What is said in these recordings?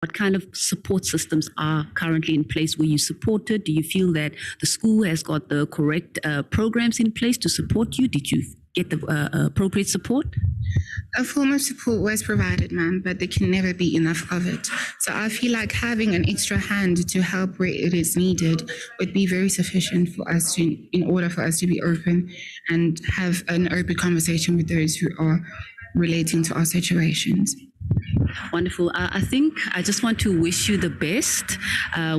What kind of support systems are currently in place? Were you supported? Do you feel that the school has got the correct programs in place to support you? Did you get the appropriate support? A form of support was provided, ma'am, but there can never be enough of it. So I feel like having an extra hand to help where it is needed would be very sufficient for us in order for us to be open and have an open conversation with those who are relating to our situations. Wonderful. I think I just want to wish you the best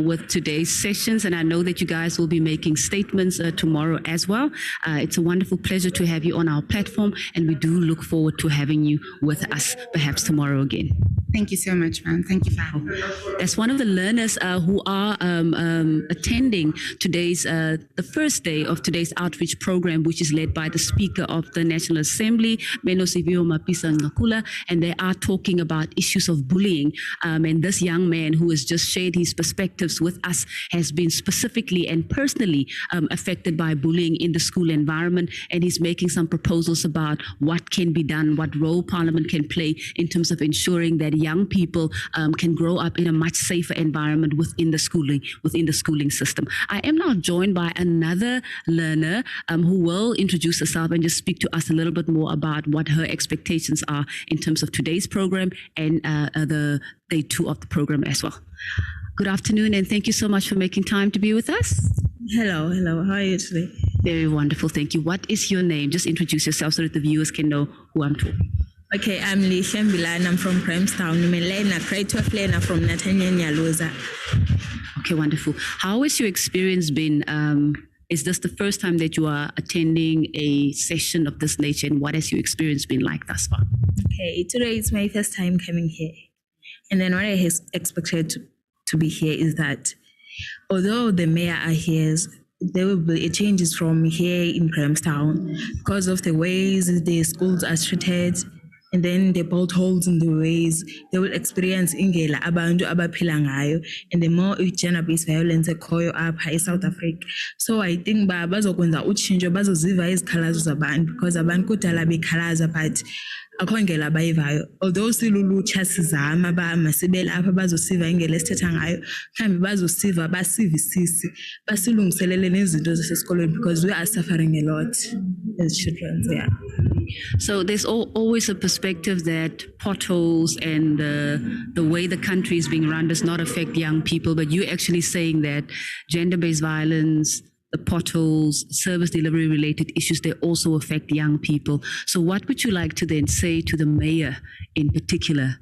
with today's sessions, and I know that you guys will be making statements tomorrow as well. It's a wonderful pleasure to have you on our platform, and we do look forward to having you with us perhaps tomorrow again. Thank you so much, ma'am. Thank you for having me. As one of the learners who are attending today's, the first day of today's outreach program, which is led by the Speaker of the National Assembly, Mapisa-Nqakula, and they are talking about issues of bullying. And this young man who has just shared his perspectives with us has been specifically and personally affected by bullying in the school environment, and he's making some proposals about what can be done, what role Parliament can play in terms of ensuring that young people can grow up in a much safer environment within the schooling system. I am now joined by another learner who will introduce herself and just speak to us a little bit more about what her expectations are in terms of today's program and the day 2 of the program as well. Good afternoon, and thank you so much for making time to be with us. Hello. How are you today? Very wonderful, thank you. What is your name? Just introduce yourself so that the viewers can know who I'm talking. Okay, I'm Lisha Mbilana. I'm from Grahamstown. I'm a learner, grade 12 learner from Nyaluza. Okay, wonderful. How has your experience been? Is this the first time that you are attending a session of this nature, and what has your experience been like thus far? Okay, today is my first time coming here. And then what I expected to be here is that although the mayor are here, there will be changes from here in Grahamstown because of the ways the schools are treated, and then the potholes in the ways they will experience ingela abantu abaphila ngayo, and the more gender-based violence ekhoyo apha eSouth Africa. So I think bazokwenza utshintsho, bazoziva izikhalazo zabantu because abantu kudala bekhalaza but akho ngela abayivayo. Although silulutsha sizama masibele apha bazosiva ingela esithetha ngayo, mhlawumbi bazosiva basivisisi basilungiselele nezinto zasesikolweni because we are suffering a lot as children. Yeah. So there's always a perspective that potholes and the way the country is being run does not affect young people, but you're actually saying that gender-based violence, the potholes, service delivery related issues, they also affect young people. So what would you like to then say to the mayor in particular?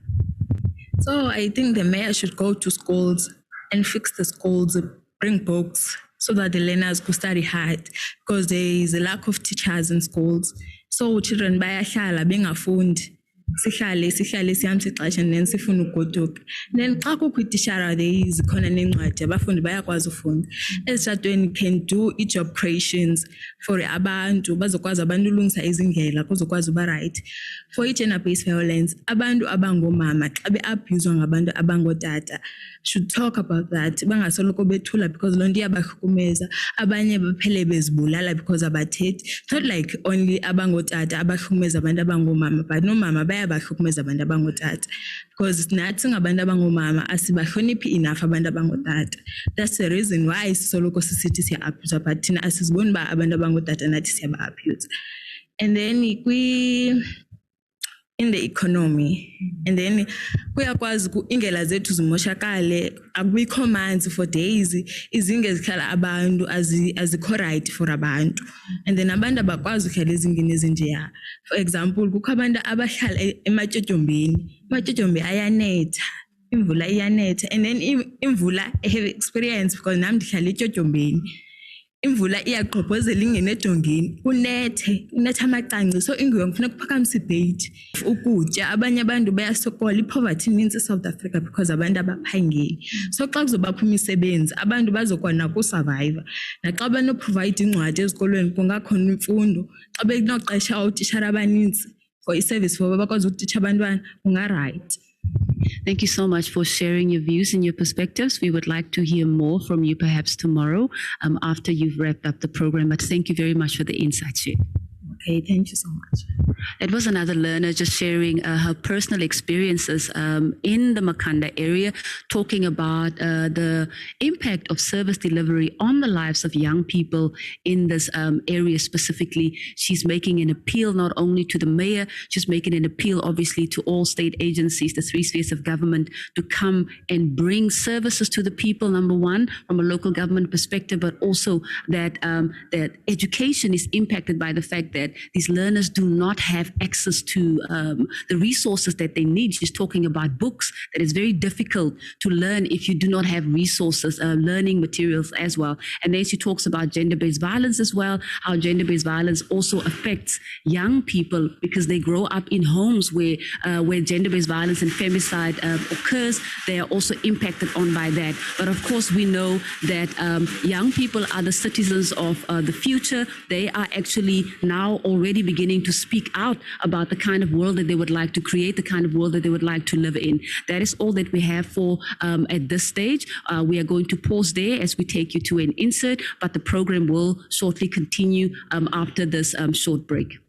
So I think the mayor should go to schools and fix the schools, bring books so that the learners could study hard, because there is a lack of teachers in schools. So children bayahlala bengafundi, sihlale sihambe ixesha and then sifuna ugoduka. Then xa kukho itishara there is khona nencwadi abafundi bayakwazi ufunda. Esitratweni can do job creations for abantu bazokwazi abantu ulungisa izindlela kuzokwazi uba right. For gender-based violence, abantu abangomama xa be-abuswa ngabantu abangotata should talk about that. Bangasoloko bethula because loo nto iyabahlukumeza. Abanye baphele bezibulala because abathethi. Not like only abangotata abahlukumeza abantu abangomama, but nomama bayabahlukumeza abantu abangotata. Because nathi ngabantu abangomama asibahloniphi enough abantu abangotata. That's the reason why sisoloko sisithi siya-abuse, but thina asiziboni uba abantu abangotata nathi siyaba-abuse. And then in the economy, and then kuyakwazi ingela zethu zimoshakale, akubikho manzi for days, izinge zikhala abantu azikho right for abantu, and then abantu abakwazi ukhala ezingini ezinjeya. For example, kukho abantu abahlala ematyotyombeni, amatyotyombeni ayanetha, imvula iyanetha, and then imvula I have experience because nami ndihlala etyotyombeni. Imvula iyaqhobhozela ingene ejongeni kunethe amacangci, so inguye ngifuna kuphakamisa ibhedi ukutya. Abanye abantu bayasokola, ipoverty inintsi eSouth Africa because abantu abaphangeli. So xa kuzobakho imisebenzi abantu bazokwana kusurvive, naxa banoprovide incwadi ezikolweni kungakhona imfundo, xa benoqesha utishara abaninzi for iservice for bakwazi ukutitsha abantwana kunga-right. Thank you so much for sharing your views and your perspectives. We would like to hear more from you perhaps tomorrow after you've wrapped up the program. But thank you very much for the insights shared. Okay, thank you so much. It was another learner just sharing her personal experiences in the Makanda area, talking about the impact of service delivery on the lives of young people in this area specifically. She's making an appeal not only to the mayor, she's making an appeal obviously to all state agencies, the three spheres of government, to come and bring services to the people, number one, from a local government perspective, but also that that education is impacted by the fact that these learners do not have access to the resources that they need. She's talking about books, that it's very difficult to learn if you do not have resources, learning materials as well. And then she talks about gender-based violence as well, how gender-based violence also affects young people because they grow up in homes where gender-based violence and femicide occurs. They are also impacted on by that. But of course, we know that young people are the citizens of the future. They are actually now already beginning to speak out about the kind of world that they would like to create, the kind of world that they would like to live in. That is all that we have for at this stage. We are going to pause there as we take you to an insert, but the program will shortly continue after this short break.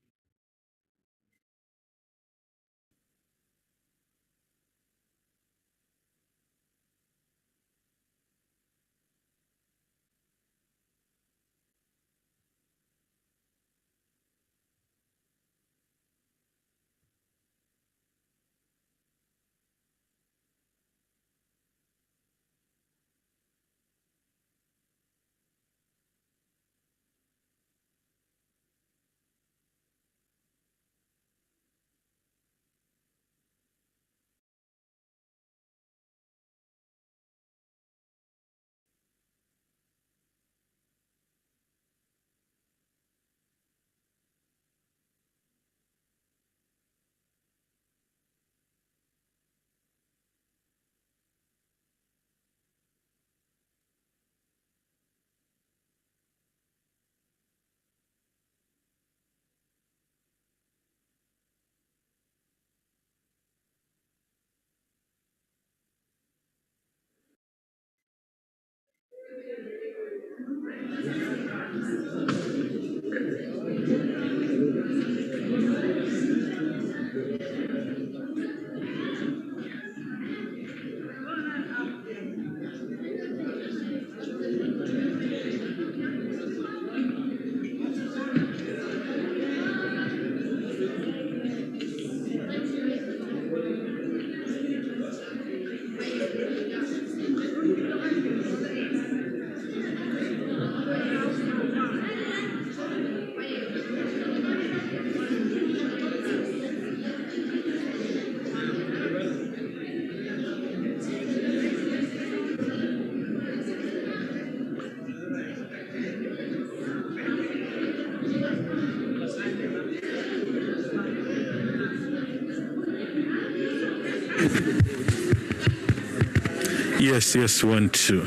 Yes, 1, 2.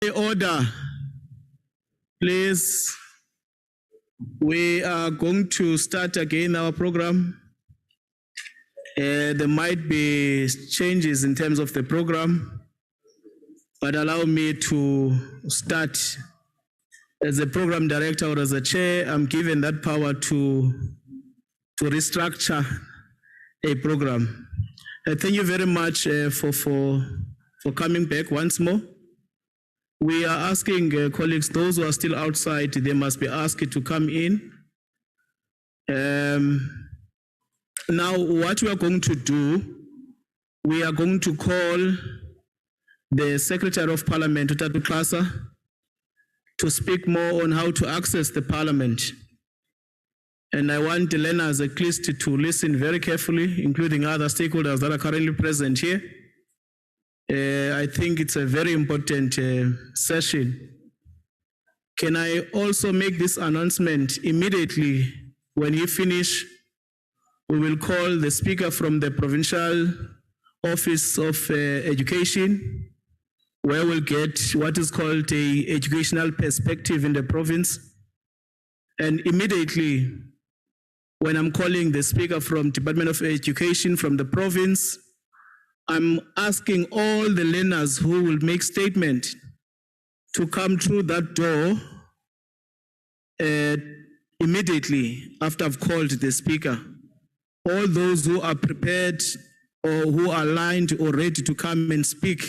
Order, please. We are going to start again our program. There might be changes in terms of the program, but allow me to start. As a program director or as a chair, I'm given that power to restructure a program. Thank you very much for coming back once more. We are asking colleagues, those who are still outside, they must be asked to come in. Now, what we are going to do, we are going to call the Secretary of Parliament, Mapisa-Nqakula, to speak more on how to access the Parliament. And I want the learners at least to listen very carefully, including other stakeholders that are currently present here. I think it's a very important session. Can I also make this announcement immediately? When you finish, we will call the speaker from the Provincial Office of Education, where we'll get what is called a educational perspective in the province. And immediately, when I'm calling the speaker from Department of Education from the province, I'm asking all the learners who will make statement to come through that door immediately after I've called the speaker. All those who are prepared or who are aligned or ready to come and speak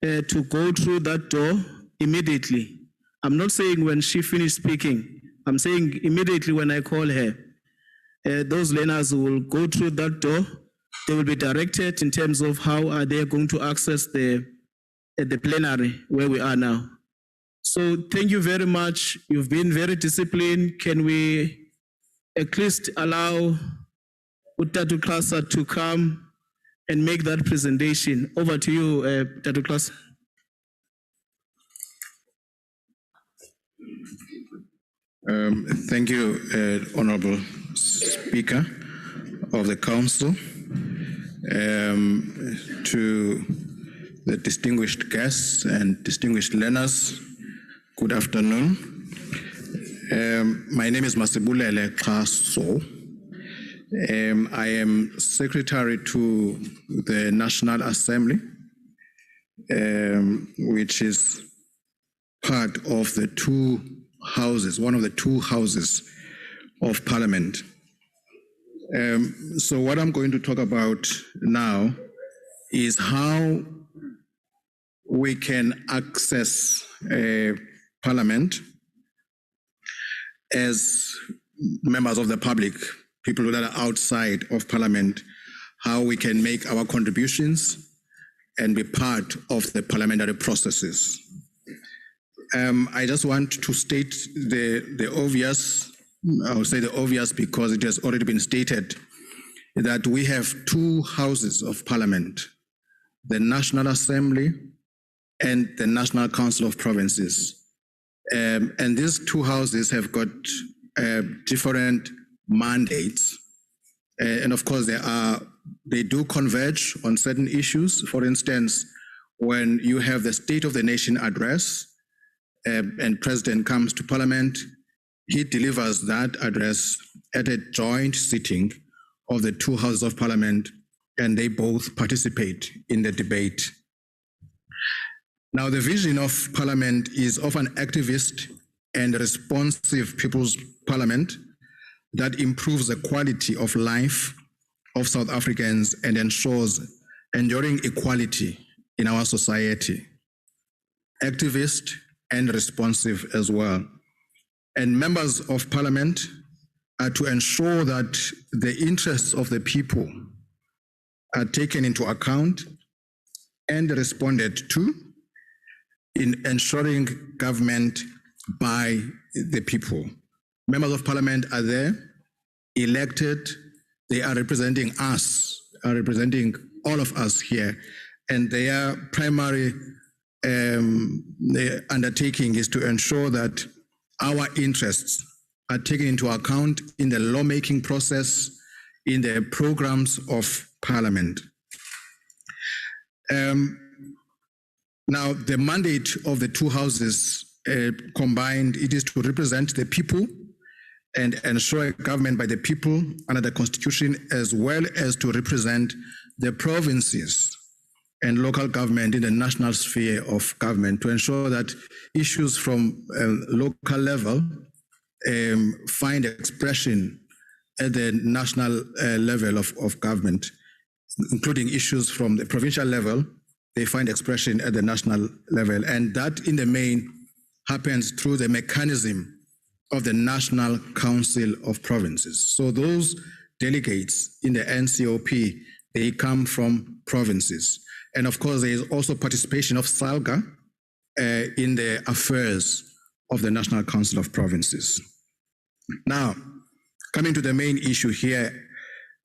to go through that door immediately. I'm not saying when she finished speaking. I'm saying immediately when I call her. Those learners will go through that door. They will be directed in terms of how are they going to access the plenary where we are now. So thank you very much. You've been very disciplined. Can we at least allow Mapisa-Nqakula to come and make that presentation? Over to you, Mapisa-Nqakula. Thank you, Honorable Speaker of the Council, to the distinguished guests and distinguished learners, good afternoon. My name is Masibulele Xaso. I am Secretary to the National Assembly, which is part of the two houses, one of the two houses of Parliament. So what I'm going to talk about now is how we can access Parliament as members of the public, people that are outside of Parliament, how we can make our contributions and be part of the parliamentary processes. I just want to state the obvious. I will say the obvious because it has already been stated that we have two houses of Parliament, the National Assembly and the National Council of Provinces. And these two houses have got different mandates. And of course, they do converge on certain issues. For instance, when you have the State of the Nation address and President comes to Parliament, he delivers that address at a joint sitting of the two houses of Parliament, and they both participate in the debate. Now, the vision of Parliament is of an activist and responsive people's parliament that improves the quality of life of South Africans and ensures enduring equality in our society. Activist and responsive as well. And members of Parliament are to ensure that the interests of the people are taken into account and responded to in ensuring government by the people. Members of Parliament are there, elected, they are representing us, are representing all of us here, and their primary undertaking is to ensure that our interests are taken into account in the lawmaking process, in the programs of Parliament. Now, the mandate of the two houses combined, it is to represent the people and ensure a government by the people under the Constitution, as well as to represent the provinces and local government in the national sphere of government, to ensure that issues from local level find expression at the national level of government, including issues from the provincial level, they find expression at the national level. And that, in the main, happens through the mechanism of the National Council of Provinces. So those delegates in the NCOP, they come from provinces. And of course, there is also participation of SALGA in the affairs of the National Council of Provinces. Now, coming to the main issue here,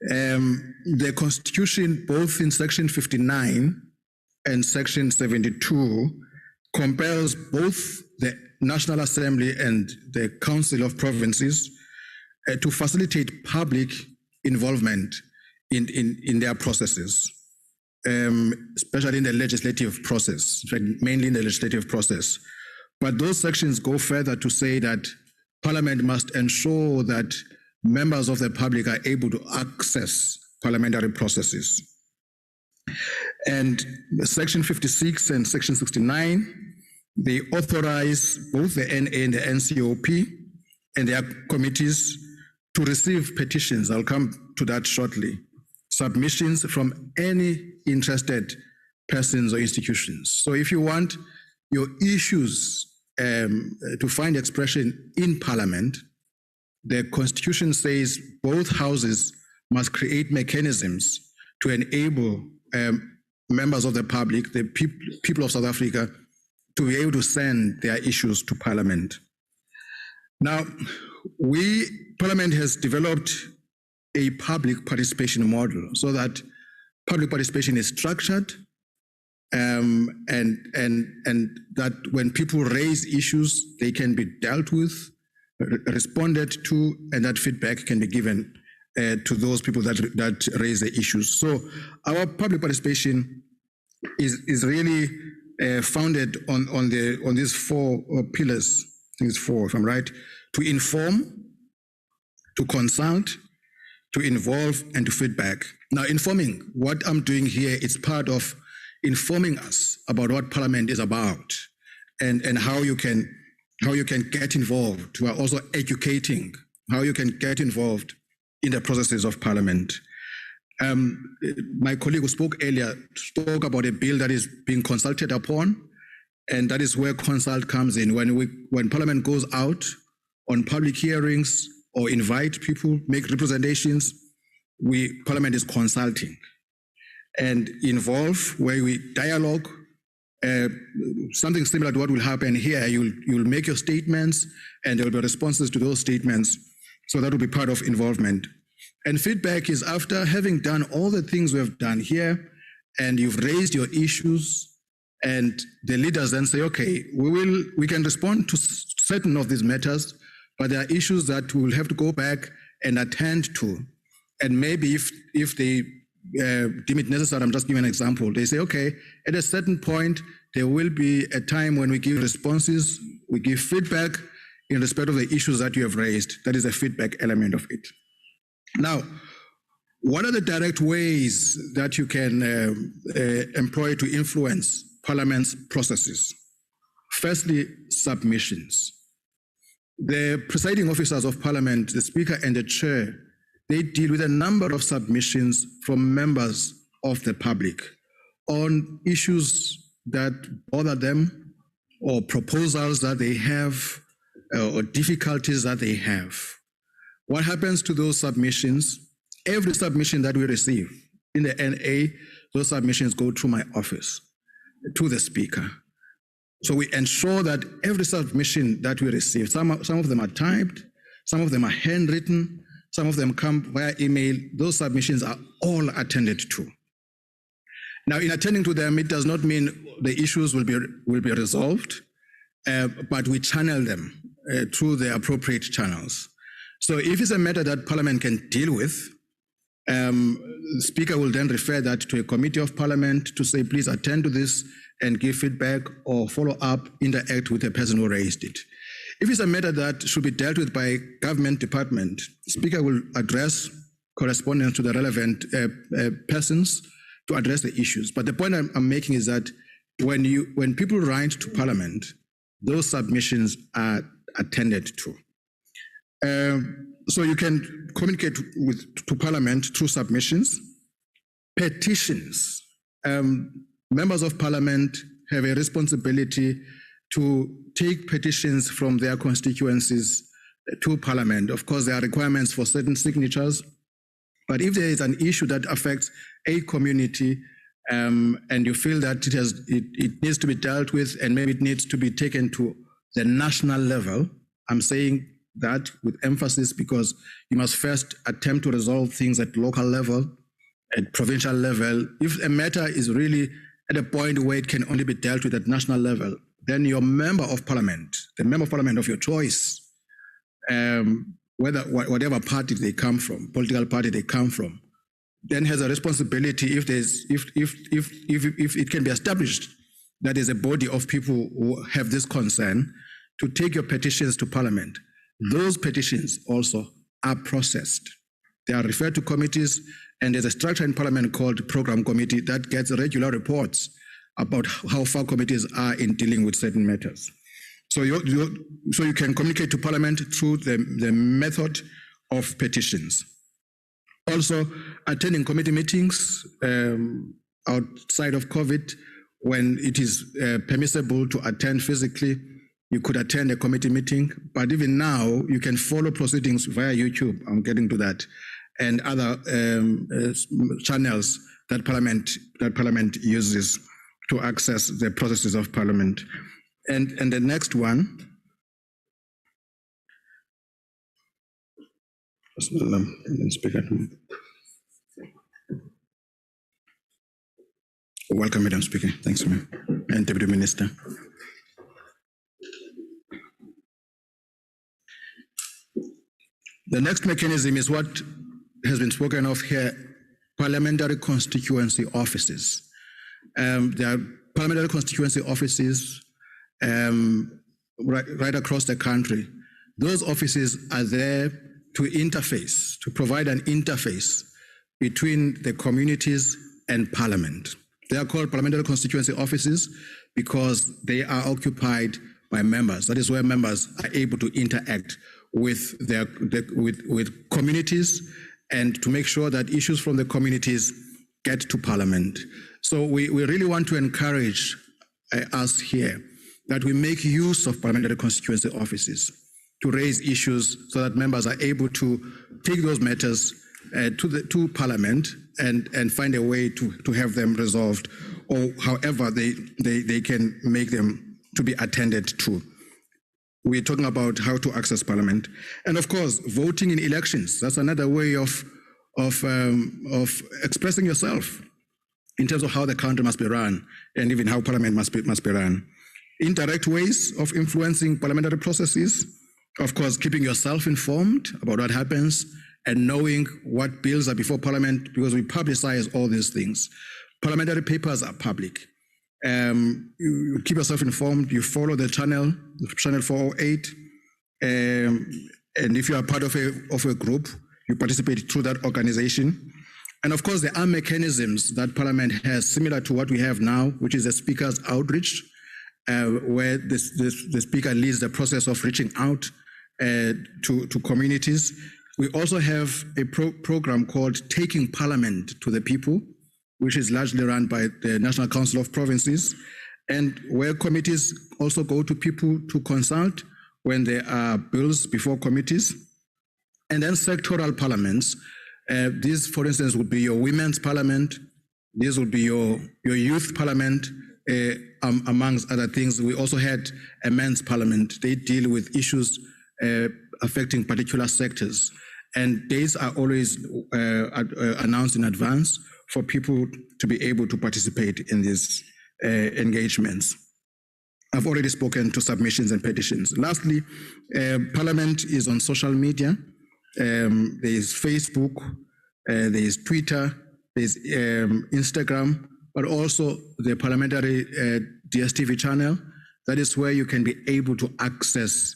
the Constitution, both in Section 59 and Section 72, compels both the National Assembly and the Council of Provinces to facilitate public involvement in their processes, especially in the legislative process, mainly in the legislative process. But those sections go further to say that Parliament must ensure that members of the public are able to access parliamentary processes. And Section 56 and Section 69, they authorize both the NA and the NCOP and their committees to receive petitions. I'll come to that shortly. Submissions from any interested persons or institutions. So if you want your issues to find expression in Parliament, the Constitution says both houses must create mechanisms to enable members of the public, the people of South Africa, to be able to send their issues to Parliament. Now, Parliament has developed a public participation model so that public participation is structured and that when people raise issues, they can be dealt with, responded to, and that feedback can be given to those people that raise the issues. So our public participation is really founded on these four pillars. I think it's four, if I'm right: to inform, to consult, to involve, and to feedback. Now, informing, what I'm doing here, it's part of informing us about what Parliament is about and how you can get involved. We are also educating how you can get involved in the processes of Parliament. My colleague who spoke earlier spoke about a bill that is being consulted upon, and that is where consult comes in. When Parliament goes out on public hearings or invite people, make representations, Parliament is consulting. And involve, where we dialogue, something similar to what will happen here. You'll make your statements and there will be responses to those statements. So that will be part of involvement. And feedback is after having done all the things we have done here and you've raised your issues, and the leaders then say, okay, we can respond to certain of these matters, but there are issues that we will have to go back and attend to. And maybe if they deem it necessary, I'm just giving an example. They say, okay, at a certain point, there will be a time when we give responses, we give feedback in respect of the issues that you have raised. That is a feedback element of it. Now, what are the direct ways that you can employ to influence Parliament's processes? Firstly, submissions. The presiding officers of Parliament, the Speaker and the Chair, they deal with a number of submissions from members of the public on issues that bother them, or proposals that they have, or difficulties that they have. What happens to those submissions? Every submission that we receive in the NA, those submissions go through my office, to the Speaker. So we ensure that every submission that we receive, some of them are typed, some of them are handwritten, some of them come via email. Those submissions are all attended to. Now, in attending to them, it does not mean the issues will be resolved, but we channel them through the appropriate channels. So if it's a matter that Parliament can deal with, the Speaker will then refer that to a committee of Parliament to say, please attend to this and give feedback or follow up, interact with the person who raised it. If it's a matter that should be dealt with by government department, the Speaker will address correspondence to the relevant persons to address the issues. But the point I'm making is that when people write to Parliament, those submissions are attended to. So you can communicate to Parliament through submissions. Petitions. Members of Parliament have a responsibility to take petitions from their constituencies to Parliament. Of course, there are requirements for certain signatures, but if there is an issue that affects a community and you feel that it needs to be dealt with and maybe it needs to be taken to the national level, I'm saying that with emphasis because you must first attempt to resolve things at local level, at provincial level. If a matter is really at a point where it can only be dealt with at national level, then your member of Parliament, the member of Parliament of your choice, whatever party they come from, political party they come from, then has a responsibility if it can be established that there's a body of people who have this concern to take your petitions to Parliament. Those petitions also are processed. They are referred to committees, and there's a structure in Parliament called Program Committee that gets regular reports about how far committees are in dealing with certain matters. So you can communicate to Parliament through the method of petitions. Also, attending committee meetings outside of COVID, when it is permissible to attend physically, you could attend a committee meeting, but even now, you can follow proceedings via YouTube, I'm getting to that, and other channels that Parliament uses to access the processes of Parliament. And the next one, welcome, Madam Speaker. Thanks, ma'am. And Deputy Minister. The next mechanism is what has been spoken of here, parliamentary constituency offices. There are parliamentary constituency offices right across the country. Those offices are there to interface, to provide an interface between the communities and Parliament. They are called parliamentary constituency offices because they are occupied by members. That is where members are able to interact with with communities and to make sure that issues from the communities get to Parliament. So we really want to encourage us here that we make use of parliamentary constituency offices to raise issues so that members are able to take those matters to Parliament and find a way to have them resolved, or however they can make them to be attended to. We're talking about how to access Parliament. And of course, voting in elections, that's another way of expressing yourself in terms of how the country must be run and even how Parliament must be run. Indirect ways of influencing parliamentary processes, of course, keeping yourself informed about what happens and knowing what bills are before Parliament, because we publicize all these things. Parliamentary papers are public. You keep yourself informed, you follow the channel 408, and if you are part of a group, you participate through that organization. And of course, there are mechanisms that Parliament has similar to what we have now, which is a speaker's outreach, where the speaker leads the process of reaching out to communities. We also have a program called Taking Parliament to the People, which is largely run by the National Council of Provinces, and where committees also go to people to consult when there are bills before committees. And then sectoral parliaments. These, for instance, would be your women's parliament. This would be your youth parliament, amongst other things. We also had a men's parliament. They deal with issues affecting particular sectors. And dates are always announced in advance for people to be able to participate in these engagements. I've already spoken to submissions and petitions. Lastly, Parliament is on social media. There is Facebook, there is Twitter, there is Instagram, but also the parliamentary DSTV channel. That is where you can be able to access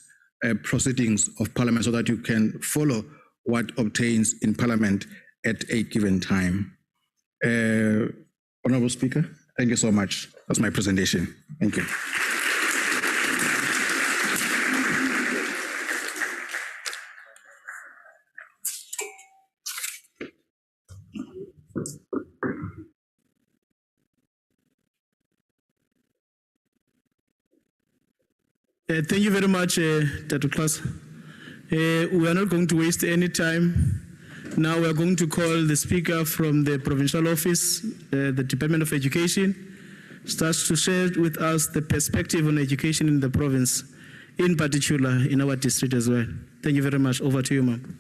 proceedings of Parliament so that you can follow what obtains in Parliament at a given time. Honorable Speaker, thank you so much. That's my presentation. Thank you. Thank you very much, Dr. Klaas. We are not going to waste any time. Now we are going to call the speaker from the Provincial Office, the Department of Education, starts to share with us the perspective on education in the province, in particular in our district as well. Thank you very much. Over to you, ma'am.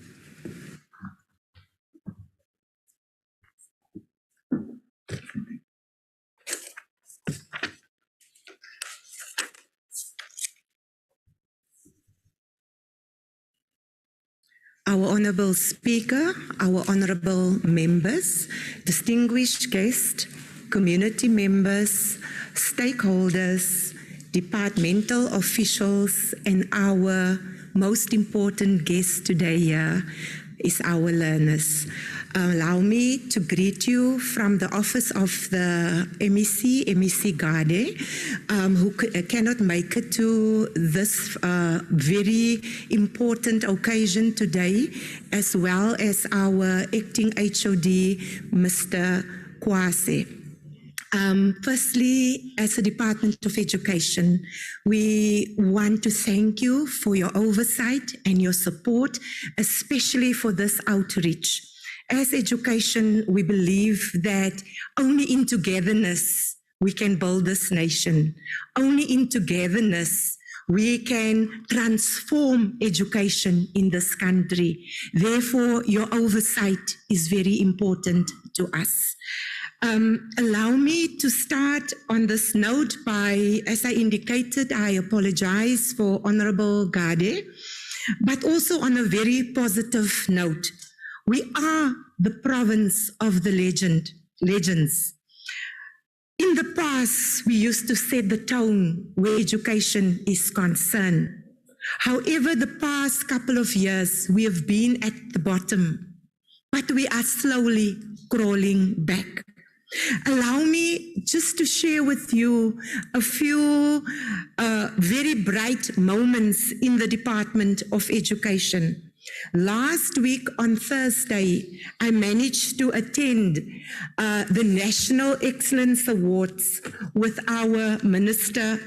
Our Honourable Speaker, our Honourable members, distinguished guests, community members, stakeholders, departmental officials, and our most important guest today here is our learners. Allow me to greet you from the office of the MEC Gade, who cannot make it to this very important occasion today, as well as our acting HOD, Mr. Kwase. Firstly, as a Department of Education, we want to thank you for your oversight and your support, especially for this outreach. As education, we believe that only in togetherness we can build this nation. Only in togetherness we can transform education in this country. Therefore, your oversight is very important to us. Allow me to start on this note by, as I indicated, I apologize for Honourable Gade, but also on a very positive note. We are the province of the legends. In the past, we used to set the tone where education is concerned. However, the past couple of years, we have been at the bottom, but we are slowly crawling back. Allow me just to share with you a few very bright moments in the Department of Education. Last week on Thursday, I managed to attend the National Excellence Awards with our Minister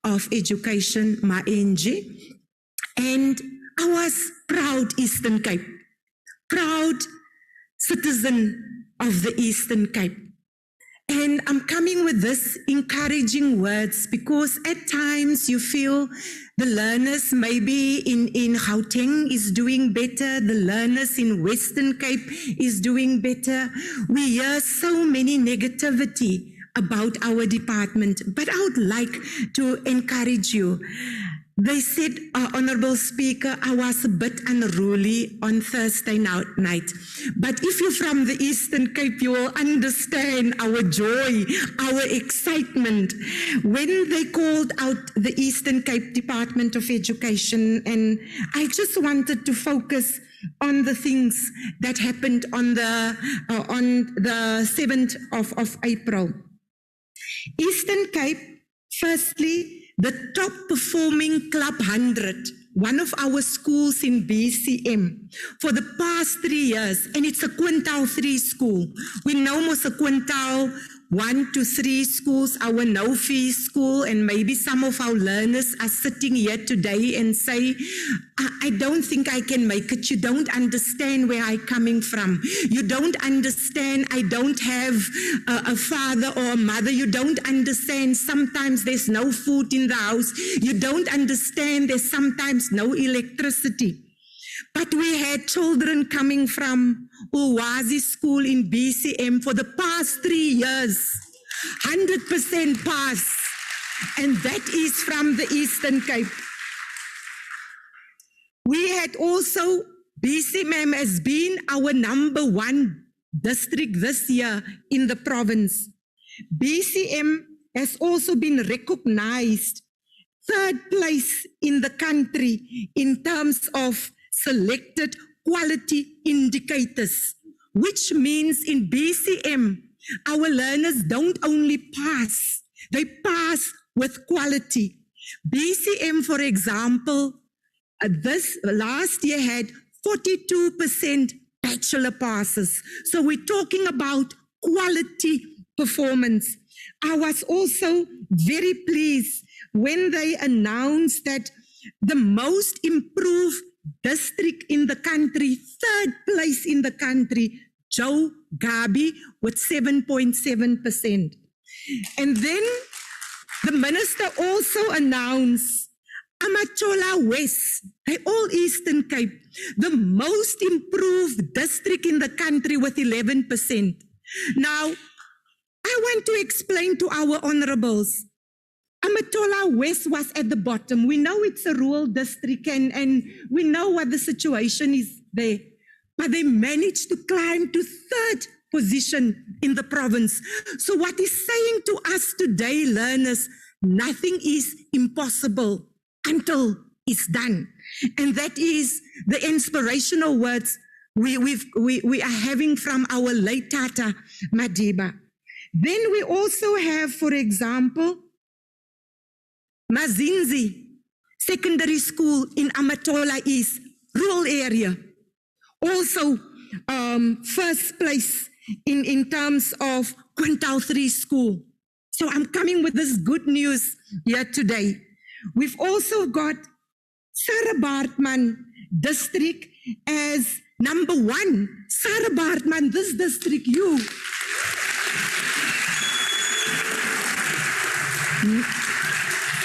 of Education, Maenji, and I was proud Eastern Cape, proud citizen of the Eastern Cape. And I'm coming with this encouraging words because at times you feel the learners maybe in Gauteng is doing better, the learners in Western Cape is doing better. We hear so many negativity about our department, but I would like to encourage you. They said, Honourable Speaker, I was a bit unruly on Thursday night. But if you're from the Eastern Cape, you will understand our joy, our excitement. When they called out the Eastern Cape Department of Education, and I just wanted to focus on the things that happened on the 7th of April. Eastern Cape, firstly, the top performing Club 100, one of our schools in BCM, for the past 3 years, and it's a quintile 3 school. We know most a quintile 1 to 3 schools, our no-fee school, and maybe some of our learners are sitting here today and say, I don't think I can make it. You don't understand where I'm coming from. You don't understand I don't have a father or a mother. You don't understand sometimes there's no food in the house. You don't understand there's sometimes no electricity. But we had children coming from Ulwazi School in BCM for the past 3 years, 100% pass, and that is from the Eastern Cape. We had also, BCM has been our #1 district this year in the province. BCM has also been recognized third place in the country in terms of selected quality indicators, which means in BCM, our learners don't only pass, they pass with quality. BCM, for example, this last year had 42% bachelor passes. So we're talking about quality performance. I was also very pleased when they announced that the most improved district in the country, third place in the country, Joe Gabi with 7.7%. And then the minister also announced Amatola West, all Eastern Cape, the most improved district in the country with 11%. Now, I want to explain to our honorables, Amatola West was at the bottom. We know it's a rural district and we know what the situation is there. But they managed to climb to third position in the province. So what is saying to us today, learners, nothing is impossible until it's done. And that is the inspirational words we are having from our late Tata Madiba. Then we also have, for example, Mazinzi Secondary School in Amatola East, rural area. Also, first place in terms of Quintile 3 school. So I'm coming with this good news here today. We've also got Sarah Bartman district as number 1. Sarah Bartman, this district, you.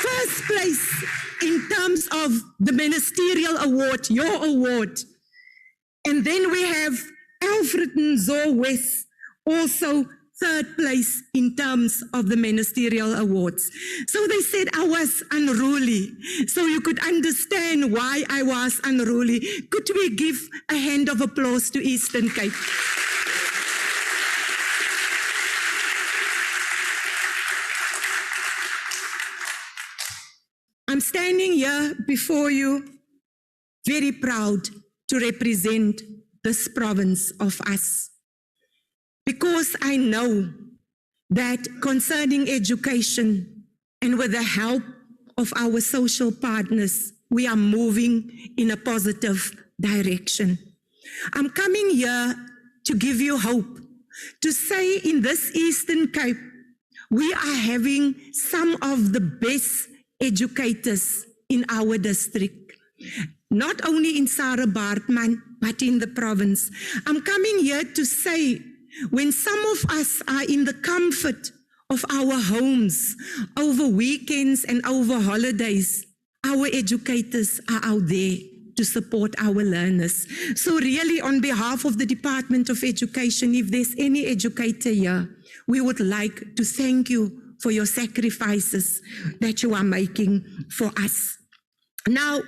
First place in terms of the ministerial award, your award. And then we have Alfred Nzo West, also third place in terms of the ministerial awards. So they said I was unruly. So you could understand why I was unruly. Could we give a hand of applause to Eastern Cape? I'm standing here before you very proud to represent this province of us. Because I know that concerning education and with the help of our social partners, we are moving in a positive direction. I'm coming here to give you hope, to say in this Eastern Cape, we are having some of the best educators in our district. Not only in Sarah Bartman, but in the province. I'm coming here to say, when some of us are in the comfort of our homes over weekends and over holidays, our educators are out there to support our learners. So really, on behalf of the Department of Education, if there's any educator here, we would like to thank you for your sacrifices that you are making for us. Now,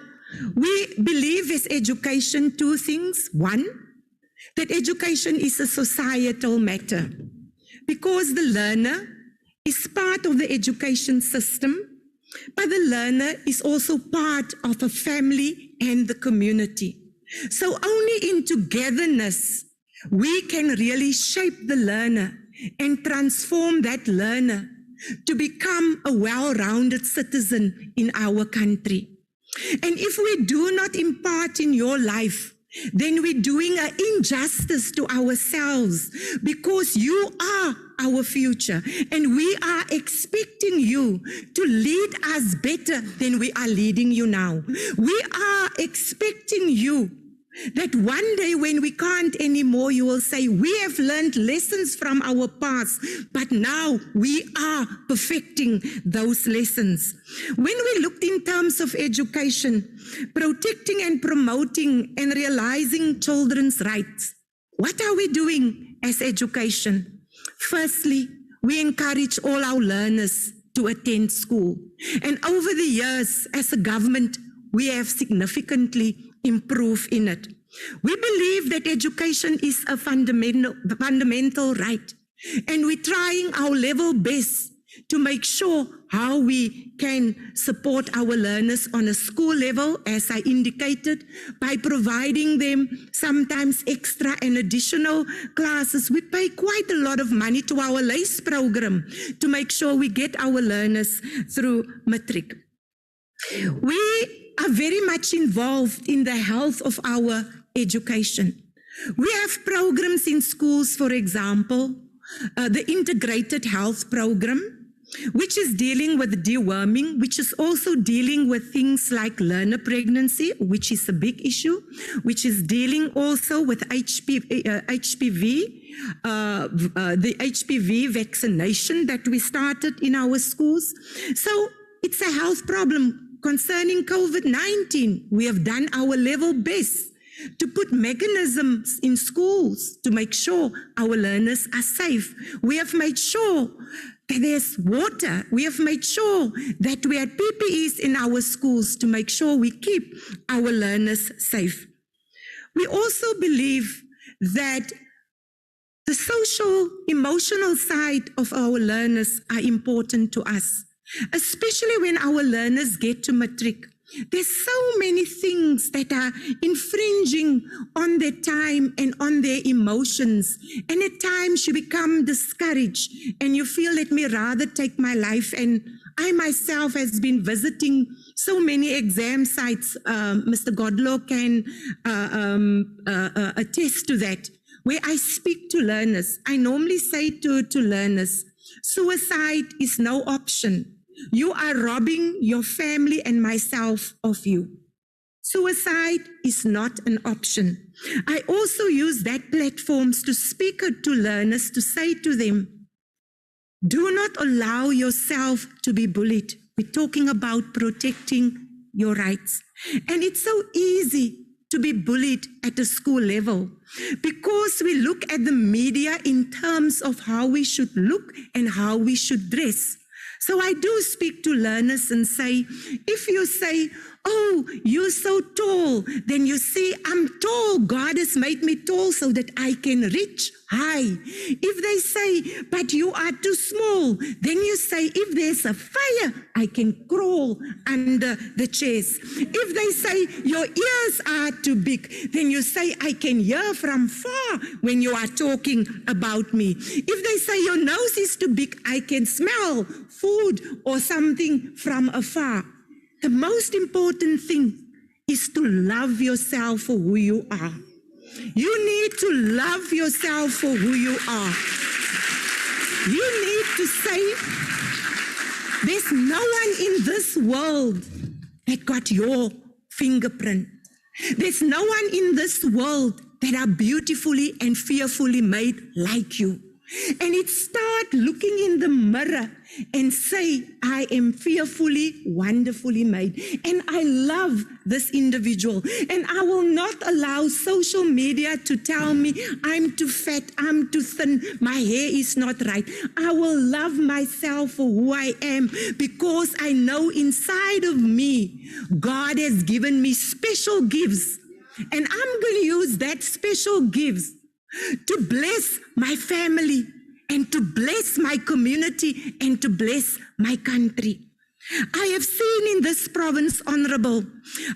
we believe as education 2 things. 1, that education is a societal matter because the learner is part of the education system, but the learner is also part of a family and the community. So only in togetherness we can really shape the learner and transform that learner to become a well-rounded citizen in our country. And if we do not impart in your life, then we're doing an injustice to ourselves because you are our future and we are expecting you to lead us better than we are leading you now. We are expecting you that one day when we can't anymore, you will say, we have learned lessons from our past, but now we are perfecting those lessons. When we looked in terms of education, protecting and promoting and realizing children's rights, what are we doing as education? Firstly, we encourage all our learners to attend school. And over the years, as a government, we have significantly improve in it. We believe that education is a fundamental right, and we're trying our level best to make sure how we can support our learners on a school level, as I indicated, by providing them sometimes extra and additional classes. We pay quite a lot of money to our LACE program to make sure we get our learners through matric. We are very much involved in the health of our education. We have programs in schools, for example, the Integrated Health Program, which is dealing with deworming, which is also dealing with things like learner pregnancy, which is a big issue, which is dealing also with HPV, the HPV vaccination that we started in our schools. So it's a health problem concerning COVID-19. We have done our level best to put mechanisms in schools to make sure our learners are safe. We have made sure that there's water. We have made sure that we had PPEs in our schools to make sure we keep our learners safe. We also believe that the social, emotional side of our learners are important to us, especially when our learners get to matric. There's so many things that are infringing on their time and on their emotions. And at times you become discouraged and you feel, let me rather take my life. And I myself has been visiting so many exam sites. Mr. Godlow can attest to that. Where I speak to learners, I normally say to learners, suicide is no option. You are robbing your family and myself of you. Suicide is not an option. I also use that platforms to speak to learners to say to them, do not allow yourself to be bullied. We're talking about protecting your rights. And it's so easy to be bullied at a school level because we look at the media in terms of how we should look and how we should dress. So I do speak to learners and say, if you say, oh, you're so tall, then you see, I'm tall. God has made me tall so that I can reach high. If they say, but you are too small, then you say, if there's a fire, I can crawl under the chairs. If they say, your ears are too big, then you say, I can hear from far when you are talking about me. If they say, your nose is too big, I can smell food or something from afar. The most important thing is to love yourself for who you are. You need to love yourself for who you are. You need to say, there's no one in this world that got your fingerprint. There's no one in this world that are beautifully and fearfully made like you. And it start looking in the mirror and say, I am fearfully, wonderfully made. And I love this individual. And I will not allow social media to tell me I'm too fat, I'm too thin, my hair is not right. I will love myself for who I am because I know inside of me, God has given me special gifts. And I'm going to use that special gifts to bless my family and to bless my community and to bless my country. I have seen in this province, Honorable,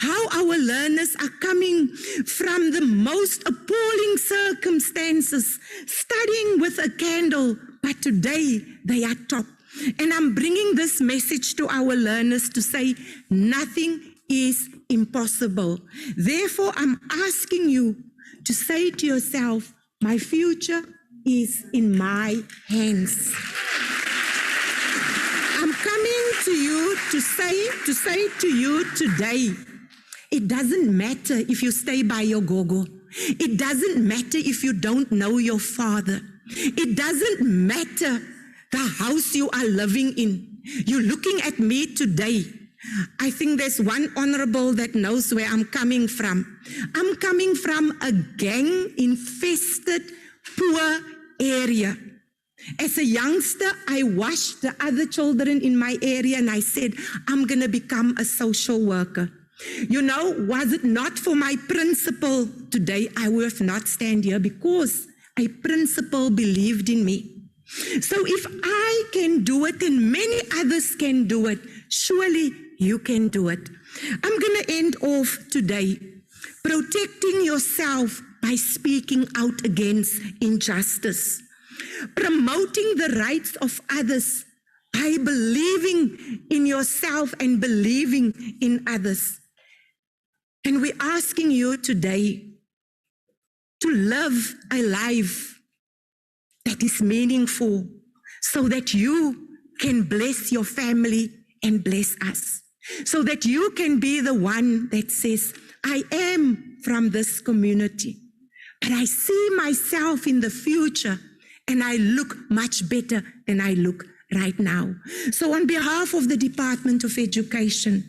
how our learners are coming from the most appalling circumstances, studying with a candle, but today they are top. And I'm bringing this message to our learners to say, nothing is impossible. Therefore, I'm asking you to say to yourself, my future is in my hands. I'm coming to you to say to you today, it doesn't matter if you stay by your gogo. It doesn't matter if you don't know your father. It doesn't matter the house you are living in. You're looking at me today. I think there's one honorable that knows where I'm coming from. I'm coming from a gang-infested, poor area. As a youngster, I watched the other children in my area and I said, I'm going to become a social worker. You know, was it not for my principal today, I would have not stand here because a principal believed in me. So if I can do it and many others can do it, surely you can do it. I'm going to end off today protecting yourself by speaking out against injustice, promoting the rights of others by believing in yourself and believing in others. And we're asking you today to live a life that is meaningful so that you can bless your family and bless us. So that you can be the one that says, I am from this community, but I see myself in the future and I look much better than I look right now. So on behalf of the Department of Education,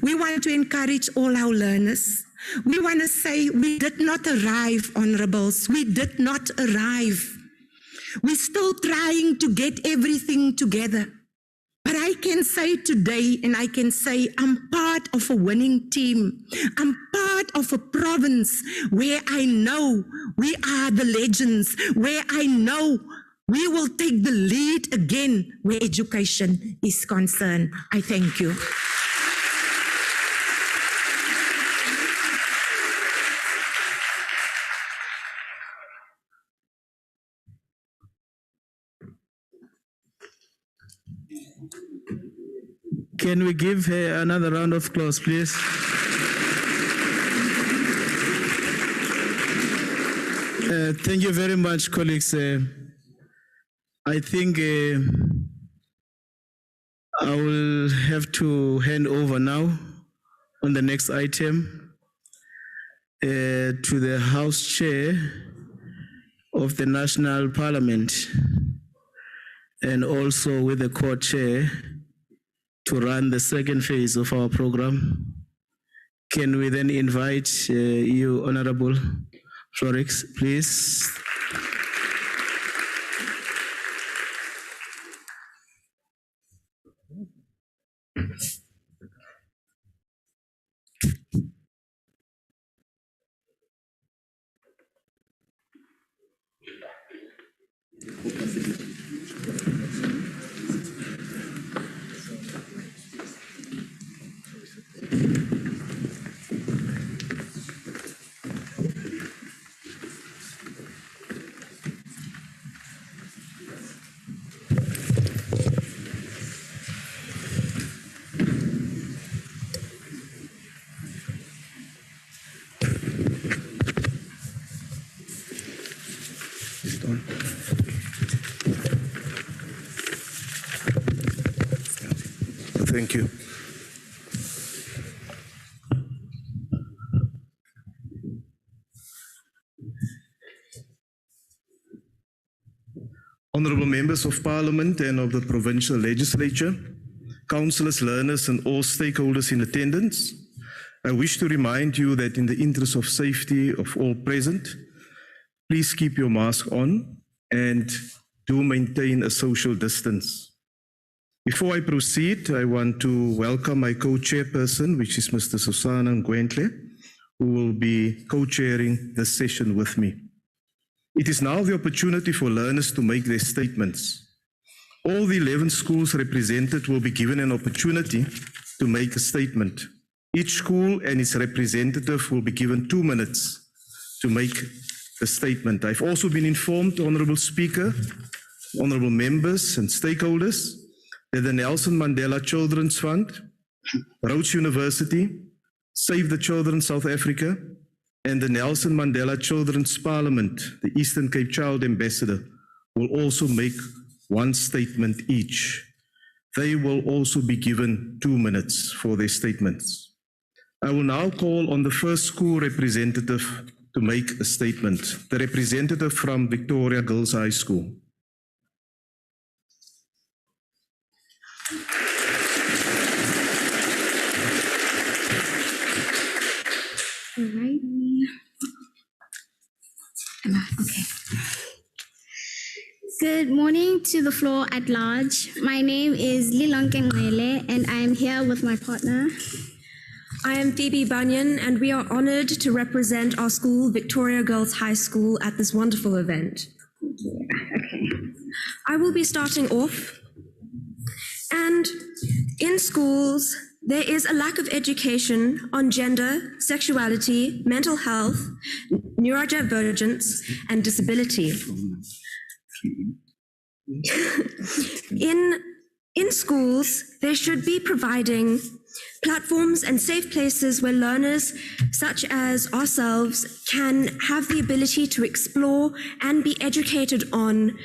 we want to encourage all our learners. We want to say we did not arrive, honorables. We did not arrive. We're still trying to get everything together. But I can say today, and I can say I'm part of a winning team. I'm part of a province where I know we are the legends, where I know we will take the lead again where education is concerned. I thank you. Can we give her another round of applause, please? Thank you very much, colleagues. I think I will have to hand over now on the next item to the House Chair of the National Parliament and also with the Court Chair to run the second phase of our program. Can we then invite you, Honorable Florix, please? Thank you. Honourable members of Parliament and of the Provincial Legislature, councillors, learners and all stakeholders in attendance, I wish to remind you that in the interest of safety of all present, please keep your mask on and do maintain a social distance. Before I proceed, I want to welcome my co-chairperson, which is Mr. Mapisa-Nqakula, who will be co-chairing this session with me. It is now the opportunity for learners to make their statements. All the 11 schools represented will be given an opportunity to make a statement. Each school and its representative will be given 2 minutes to make the statement. I've also been informed, Honourable Speaker, Honourable members and stakeholders, that the Nelson Mandela Children's Fund, Rhodes University, Save the Children South Africa, and the Nelson Mandela Children's Parliament, the Eastern Cape Child Ambassador, will also make one statement each. They will also be given 2 minutes for their statements. I will now call on the first school representative to make a statement, the representative from Victoria Girls High School. Alright. Okay. Good morning to the floor at large. My name is Mapisa-Nqakula and I am here with my partner. I am Phoebe Bunyan and we are honoured to represent our school, Victoria Girls High School, at this wonderful event. Okay. I will be starting off. And in schools, there is a lack of education on gender, sexuality, mental health, neurodivergence, and disability. In schools, they should be providing platforms and safe places where learners, such as ourselves, can have the ability to explore and be educated on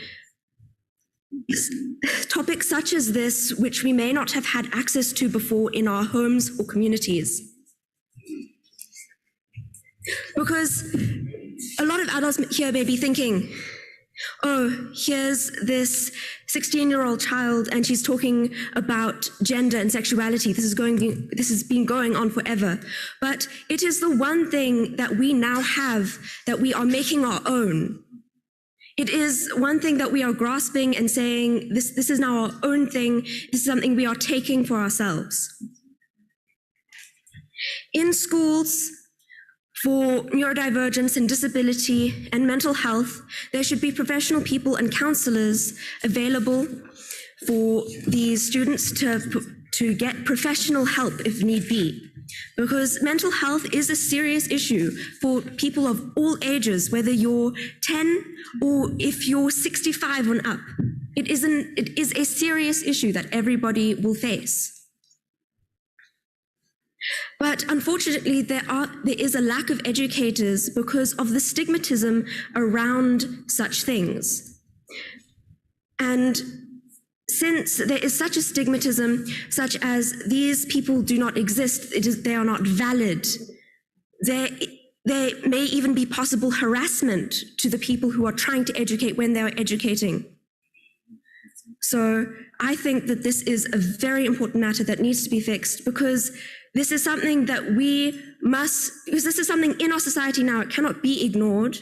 topics such as this, which we may not have had access to before in our homes or communities. Because a lot of adults here may be thinking, oh, here's this 16-year-old child and she's talking about gender and sexuality. This has been going on forever. But it is the one thing that we now have that we are making our own. It is one thing that we are grasping and saying, this is now our own thing. This is something we are taking for ourselves. In schools, for neurodivergence and disability and mental health, there should be professional people and counselors available for these students to get professional help if need be. Because mental health is a serious issue for people of all ages, whether you're 10 or if you're 65 and up. It is a serious issue that everybody will face. But unfortunately, there is a lack of educators because of the stigmatism around such things. And since there is such a stigmatism, such as these people do not exist, they are not valid, there may even be possible harassment to the people who are trying to educate when they are educating. So I think that this is a very important matter that needs to be fixed, because this is something that because this is something in our society now, it cannot be ignored,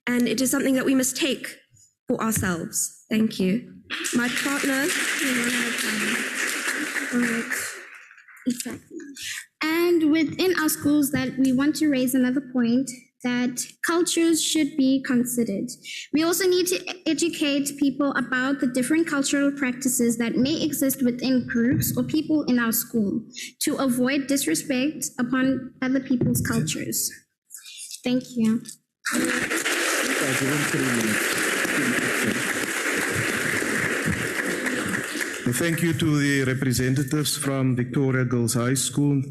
and it is something that we must take for ourselves. Thank you. My partner. Exactly. And within our schools, that we want to raise another point, that cultures should be considered. We also need to educate people about the different cultural practices that may exist within groups or people in our school to avoid disrespect upon other people's cultures. Thank you. Thank you to the representatives from Victoria Girls High School.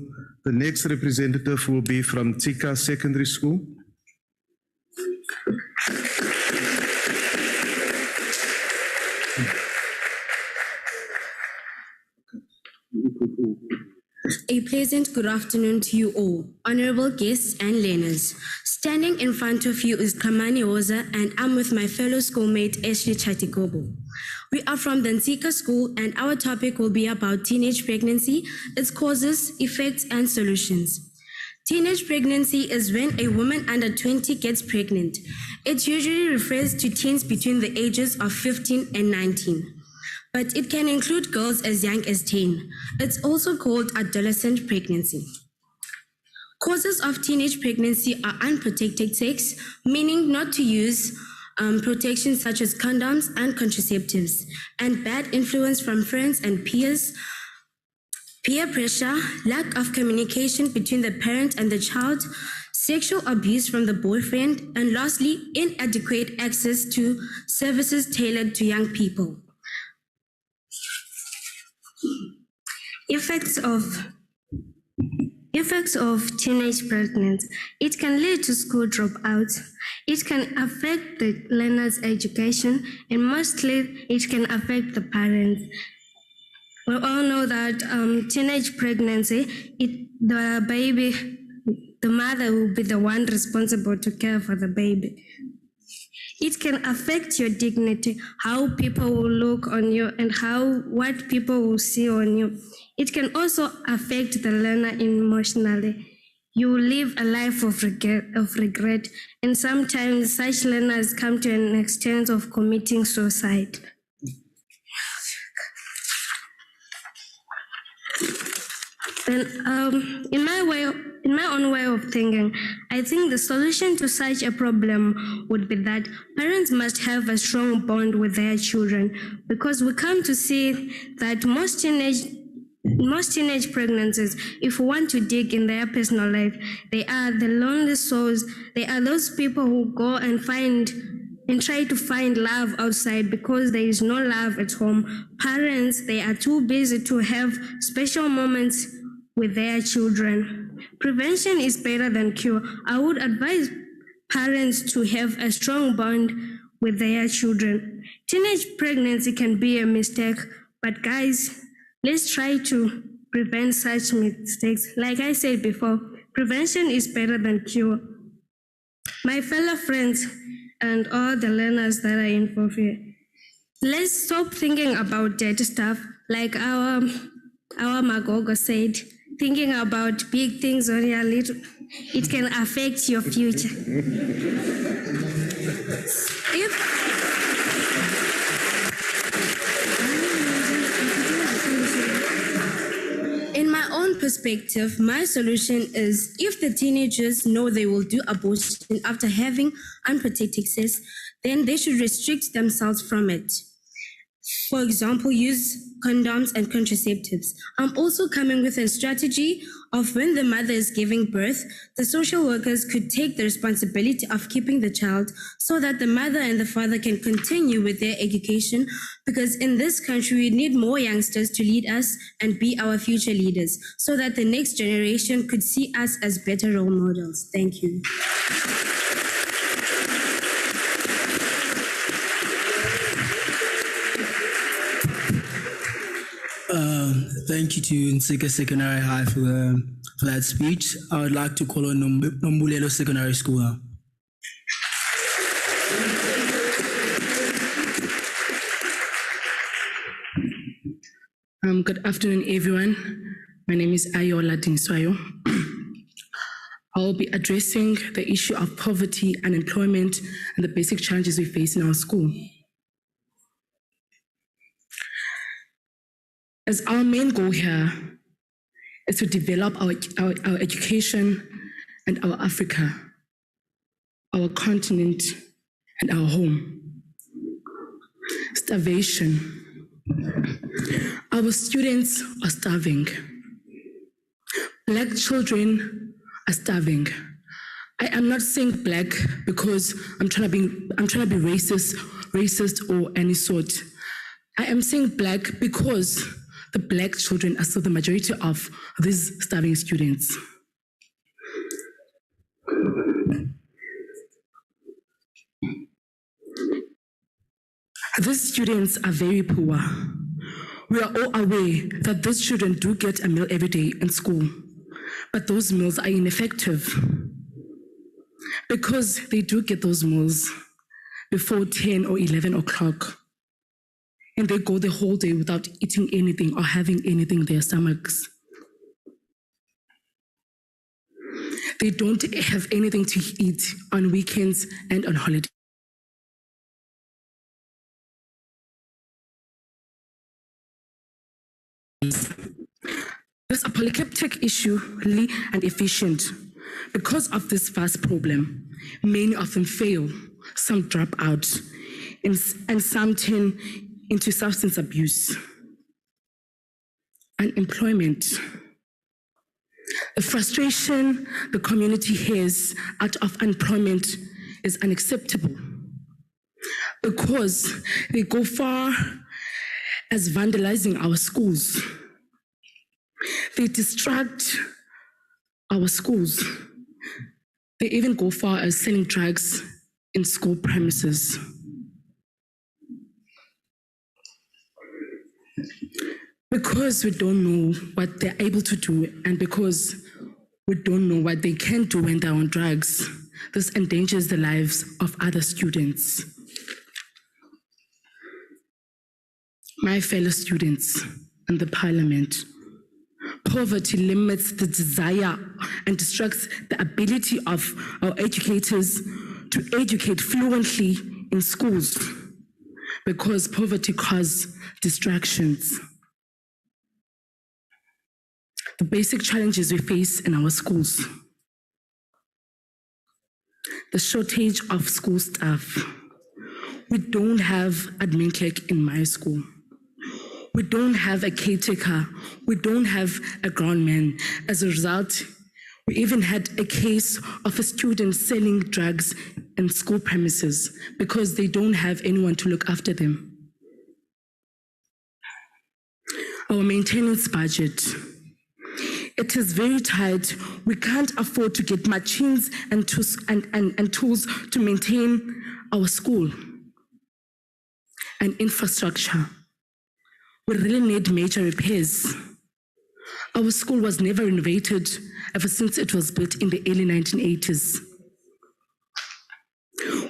The next representative will be from Tika Secondary School. A pleasant good afternoon to you all, honorable guests and learners. Standing in front of you is Kamani Oza, and I'm with my fellow schoolmate Ashley Chatikobo. We are from the Nsika School, and our topic will be about teenage pregnancy, its causes, effects, and solutions. Teenage pregnancy is when a woman under 20 gets pregnant. It usually refers to teens between the ages of 15 and 19. But it can include girls as young as 10. It's also called adolescent pregnancy. Causes of teenage pregnancy are unprotected sex, meaning not to use protection such as condoms and contraceptives, and bad influence from friends and peers, peer pressure, lack of communication between the parent and the child, sexual abuse from the boyfriend, and lastly, inadequate access to services tailored to young people. Effects of teenage pregnancy. It can lead to school dropouts. It can affect the learner's education, and mostly it can affect the parents. We all know that teenage pregnancy, the mother will be the one responsible to care for the baby. It can affect your dignity, how people will look on you and what people will see on you. It can also affect the learner emotionally. You will live a life of regret, and sometimes such learners come to an extent of committing suicide. Then, in my own way of thinking, I think the solution to such a problem would be that parents must have a strong bond with their children, because we come to see that most teenage pregnancies, if we want to dig in their personal life, they are the lonely souls. They are those people who go and try to find love outside because there is no love at home. Parents, they are too busy to have special moments with their children. Prevention is better than cure. I would advise parents to have a strong bond with their children. Teenage pregnancy can be a mistake, but guys, let's try to prevent such mistakes. Like I said before, prevention is better than cure. My fellow friends and all the learners that are involved here, let's stop thinking about dirty stuff. Like our Magogo said, thinking about big things on your little, it can affect your future. In my own perspective, my solution is if the teenagers know they will do abortion after having unprotected sex, then they should restrict themselves from it. For example, use condoms and contraceptives. I'm also coming with a strategy of when the mother is giving birth, the social workers could take the responsibility of keeping the child so that the mother and the father can continue with their education, because in this country we need more youngsters to lead us and be our future leaders so that the next generation could see us as better role models. Thank you. Thank you to Nsika Secondary High for that speech. I would like to call on Nombulelo Secondary School now. Good afternoon, everyone. My name is Ayola Dinswayo. I will be addressing the issue of poverty, unemployment, and the basic challenges we face in our school. As our main goal here is to develop our education and our Africa, our continent, and our home. Starvation. Our students are starving. Black children are starving. I am not saying black because I'm trying to be racist or any sort. I am saying black because the black children are still the majority of these starving students. These students are very poor. We are all aware that these children do get a meal every day in school, but those meals are ineffective because they do get those meals before 10 or 11 o'clock. And they go the whole day without eating anything or having anything in their stomachs. They don't have anything to eat on weekends and on holidays. This apocalyptic issue and efficient. Because of this vast problem, many of them fail, some drop out, and some turn into substance abuse, unemployment. The frustration the community has out of unemployment is unacceptable because they go far as vandalizing our schools. They distract our schools. They even go far as selling drugs in school premises. Because we don't know what they're able to do and because we don't know what they can do when they're on drugs, this endangers the lives of other students. My fellow students in the Parliament, poverty limits the desire and distracts the ability of our educators to educate fluently in schools because poverty causes distractions. the basic challenges we face in our schools. The shortage of school staff. We don't have admin clerk in my school. We don't have a caretaker. We don't have a groundman. As a result, we even had a case of a student selling drugs in school premises because they don't have anyone to look after them. Our maintenance budget. It is very tight. We can't afford to get machines and tools to maintain our school and infrastructure. We really need major repairs. Our school was never renovated ever since it was built in the early 1980s.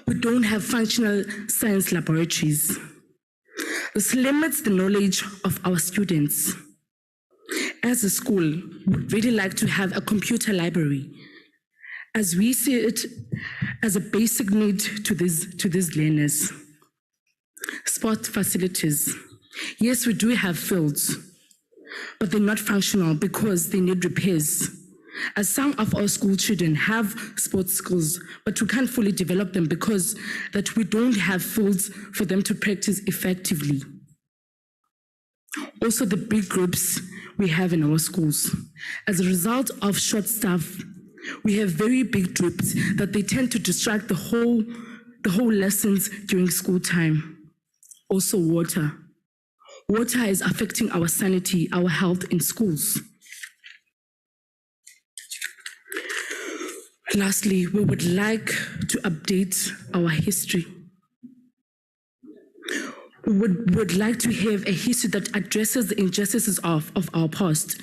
We don't have functional science laboratories. This limits the knowledge of our students. As a school, we'd really like to have a computer library, as we see it as a basic need to these learners. Sport facilities. Yes, we do have fields, but they're not functional because they need repairs. As some of our school children have sports skills, but we can't fully develop them because that we don't have fields for them to practice effectively. Also, the big groups we have in our schools. As a result of short staff, we have very big groups that they tend to distract the whole lessons during school time. Also, water. Water is affecting our sanity, our health in schools. Lastly, we would like to update our history. We would like to have a history that addresses the injustices of our past,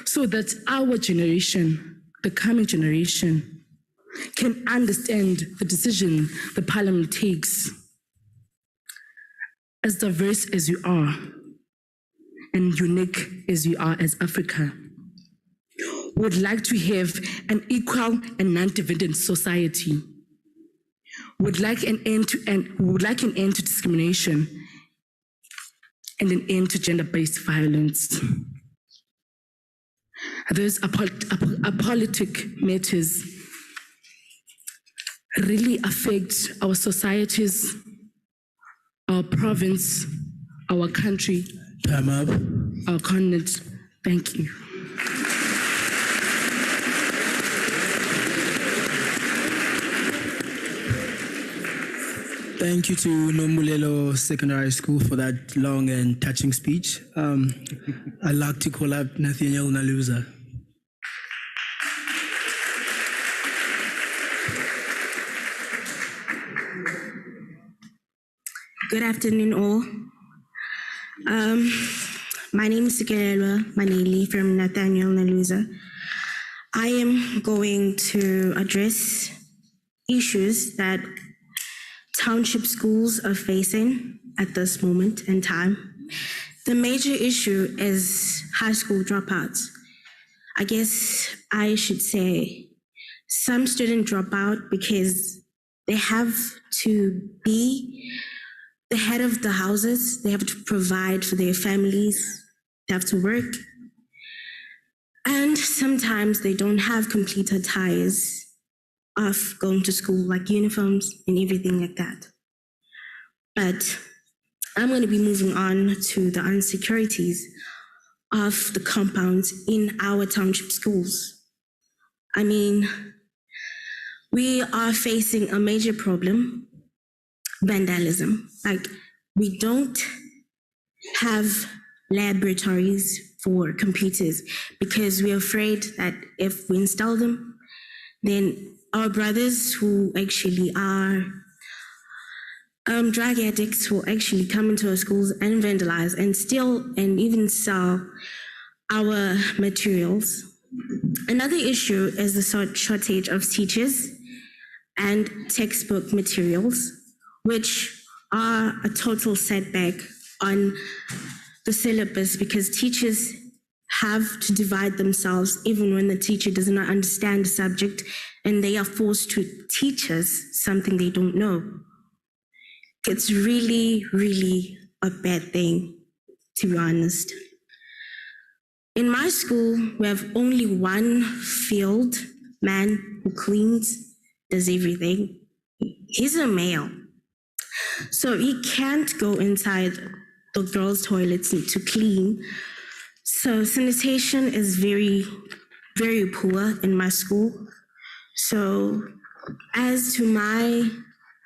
so that our generation, the coming generation, can understand the decision the Parliament takes. As diverse as you are, and unique as we are as Africa, we would like to have an equal and non-dividend society. We would like an end to discrimination and an end to gender-based violence. Those politic matters really affect our societies, our province, our country, our continent. Thank you. Thank you to Nombulelo Secondary School for that long and touching speech. I'd like to call up Nathaniel Naluza. Good afternoon, all. My name is Sikelelwa Maneli from Nathaniel Naluza. I am going to address issues that township schools are facing at this moment in time. The major issue is high school dropouts. I guess I should say some students drop out because they have to be the head of the houses. They have to provide for their families. They have to work. And sometimes they don't have complete attires of going to school, like uniforms and everything like that. But I'm going to be moving on to the insecurities of the compounds in our township schools. I mean, we are facing a major problem, vandalism. Like, we don't have laboratories for computers because we're afraid that if we install them, then our brothers who actually are drug addicts will actually come into our schools and vandalize and steal and even sell our materials. Another issue is the shortage of teachers and textbook materials, which are a total setback on the syllabus because teachers have to divide themselves even when the teacher does not understand the subject and they are forced to teach us something they don't know. It's really, really a bad thing, to be honest. In my school, we have only one field man who cleans, does everything. He's a male. So he can't go inside the girls' toilets to clean. So sanitation is very, very poor in my school. So as to my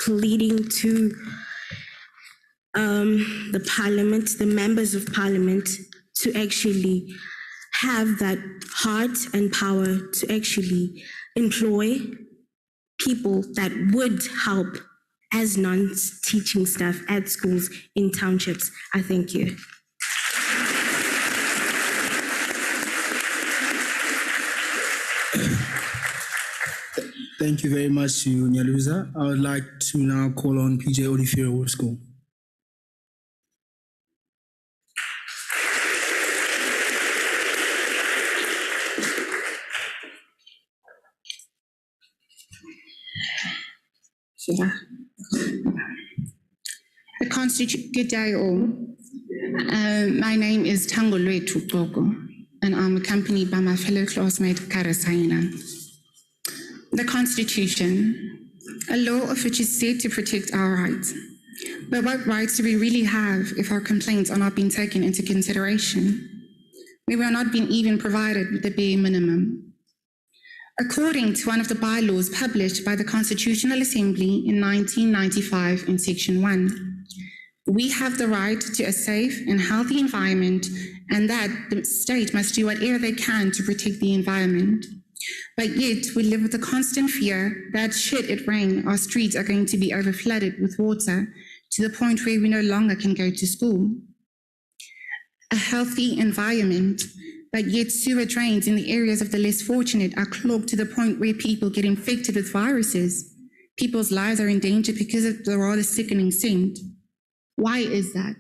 pleading to the parliament, the members of parliament, to actually have that heart and power to actually employ people that would help as non-teaching staff at schools in townships. I thank you. Thank you very much to Nyaluza. I would like to now call on PJ Olifiero of school. The Constitution. Good day, all. My name is Tangolwethu Boko, and I'm accompanied by my fellow classmate Karasaina. The Constitution, a law of which is said to protect our rights. But what rights do we really have if our complaints are not being taken into consideration? We were not being even provided with the bare minimum. According to one of the bylaws published by the Constitutional Assembly in 1995 in Section 1, we have the right to a safe and healthy environment, and that the state must do whatever they can to protect the environment. But yet we live with the constant fear that should it rain, our streets are going to be overflooded with water to the point where we no longer can go to school. A healthy environment, but yet sewer drains in the areas of the less fortunate are clogged to the point where people get infected with viruses. People's lives are in danger because of the rather sickening scent. Why is that?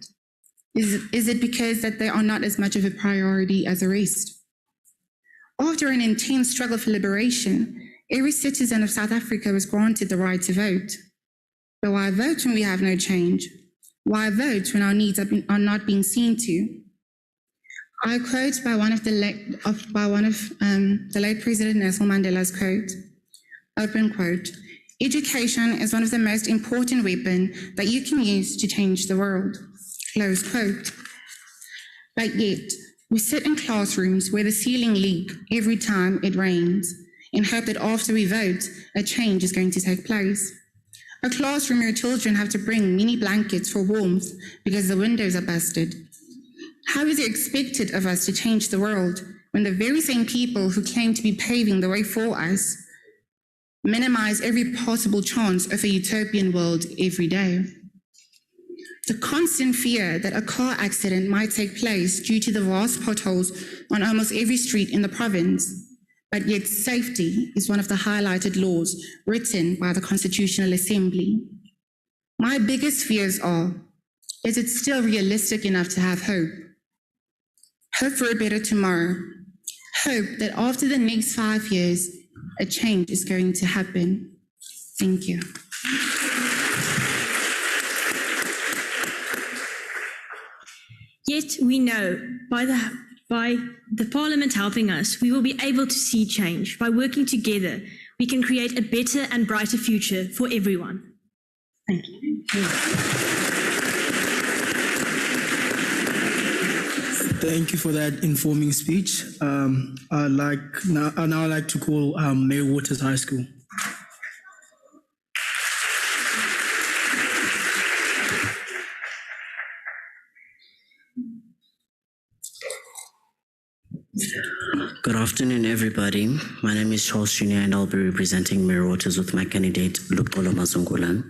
Is it because that they are not as much of a priority as the rest? After an intense struggle for liberation, every citizen of South Africa was granted the right to vote. But why vote when we have no change? Why vote when our needs are not being seen to? I quote by one of the late President Nelson Mandela's quote, open quote, "Education is one of the most important weapons that you can use to change the world," close quote. But yet, we sit in classrooms where the ceiling leaks every time it rains and hope that after we vote, a change is going to take place. A classroom where children have to bring mini blankets for warmth because the windows are busted. How is it expected of us to change the world when the very same people who claim to be paving the way for us minimize every possible chance of a utopian world every day? The constant fear that a car accident might take place due to the vast potholes on almost every street in the province, but yet safety is one of the highlighted laws written by the Constitutional Assembly. My biggest fears are, is it still realistic enough to have hope? Hope for a better tomorrow. Hope that after the next 5 years, a change is going to happen. Thank you. Yet we know by the Parliament helping us, we will be able to see change. By working together, we can create a better and brighter future for everyone. Thank you. Thank you for that informing speech. I'd now like to call Mayor Waters High School. Good afternoon, everybody. My name is Charles Jr. and I'll be representing Mayor Waters with my candidate, Luxolo Mazungula.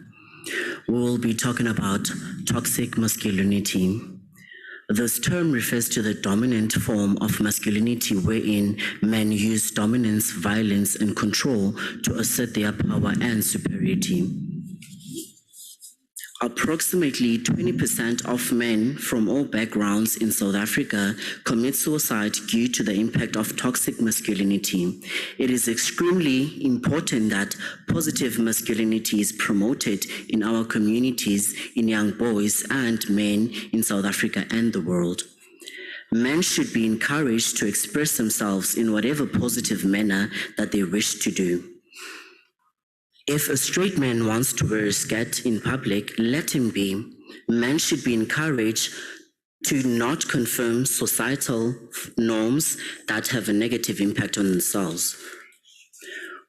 We will be talking about toxic masculinity. This term refers to the dominant form of masculinity wherein men use dominance, violence, and control to assert their power and superiority. Approximately 20% of men from all backgrounds in South Africa commit suicide due to the impact of toxic masculinity. It is extremely important that positive masculinity is promoted in our communities, in young boys and men in South Africa and the world. Men should be encouraged to express themselves in whatever positive manner that they wish to do. If a straight man wants to wear a skirt in public, let him be. Men should be encouraged to not confirm societal norms that have a negative impact on themselves.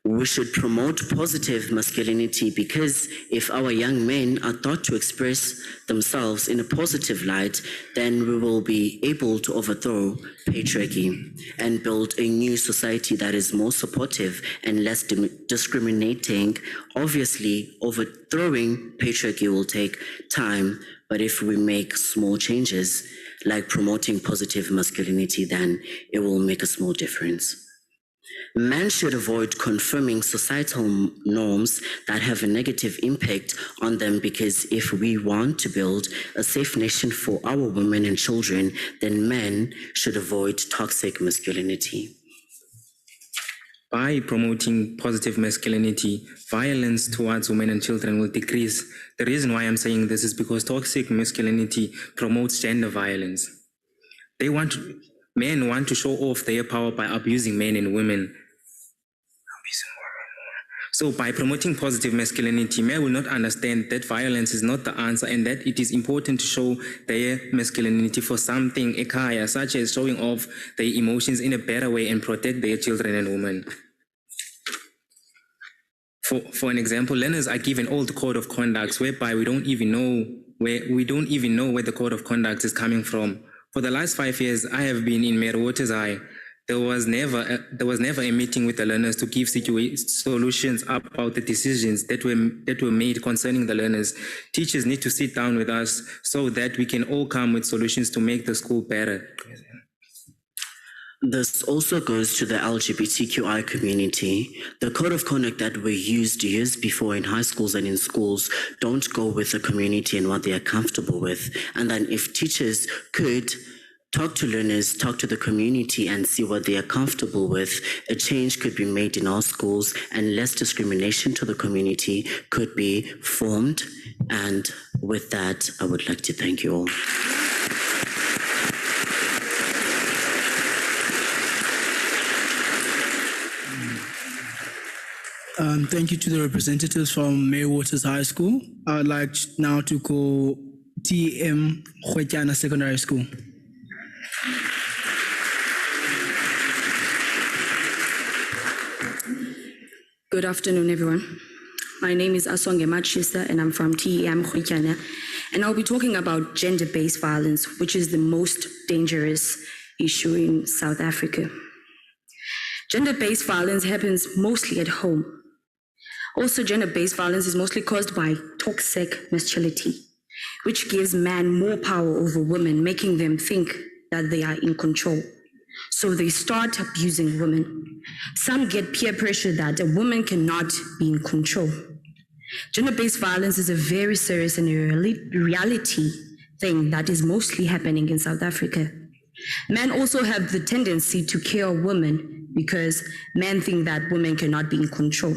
We should promote positive masculinity because if our young men are taught to express themselves in a positive light, then we will be able to overthrow patriarchy and build a new society that is more supportive and less discriminating. Obviously, overthrowing patriarchy will take time, but if we make small changes, like promoting positive masculinity, then it will make a small difference. Men should avoid confirming societal norms that have a negative impact on them, because if we want to build a safe nation for our women and children, then men should avoid toxic masculinity. By promoting positive masculinity, violence towards women and children will decrease. The reason why I'm saying this is because toxic masculinity promotes gender violence. Men want to show off their power by abusing men and women. So by promoting positive masculinity, men will not understand that violence is not the answer and that it is important to show their masculinity for something ekaya, such as showing off their emotions in a better way and protect their children and women. For an example, learners are given old code of conducts whereby we don't even know where the code of conduct is coming from. For the last 5 years, I have been in Merewote's High. There was never a meeting with the learners to give solutions about the decisions that were made concerning the learners. Teachers need to sit down with us so that we can all come with solutions to make the school better. This also goes to the LGBTQI community. The code of conduct that were used years before in high schools and in schools don't go with the community and what they are comfortable with. And then if teachers could talk to learners, talk to the community and see what they are comfortable with, a change could be made in our schools and less discrimination to the community could be formed. And with that, I would like to thank you all. Thank you to the representatives from Mary Waters High School. I'd like now to call Mapisa-Nqakula Secondary School. Good afternoon, everyone. My name is Asonge Mapisa, and I'm from Mapisa-Nqakula, and I'll be talking about gender-based violence, which is the most dangerous issue in South Africa. Gender-based violence happens mostly at home. Also, gender-based violence is mostly caused by toxic masculinity, which gives men more power over women, making them think that they are in control. So they start abusing women. Some get peer pressure that a woman cannot be in control. Gender-based violence is a very serious and reality thing that is mostly happening in South Africa. Men also have the tendency to kill women because men think that women cannot be in control.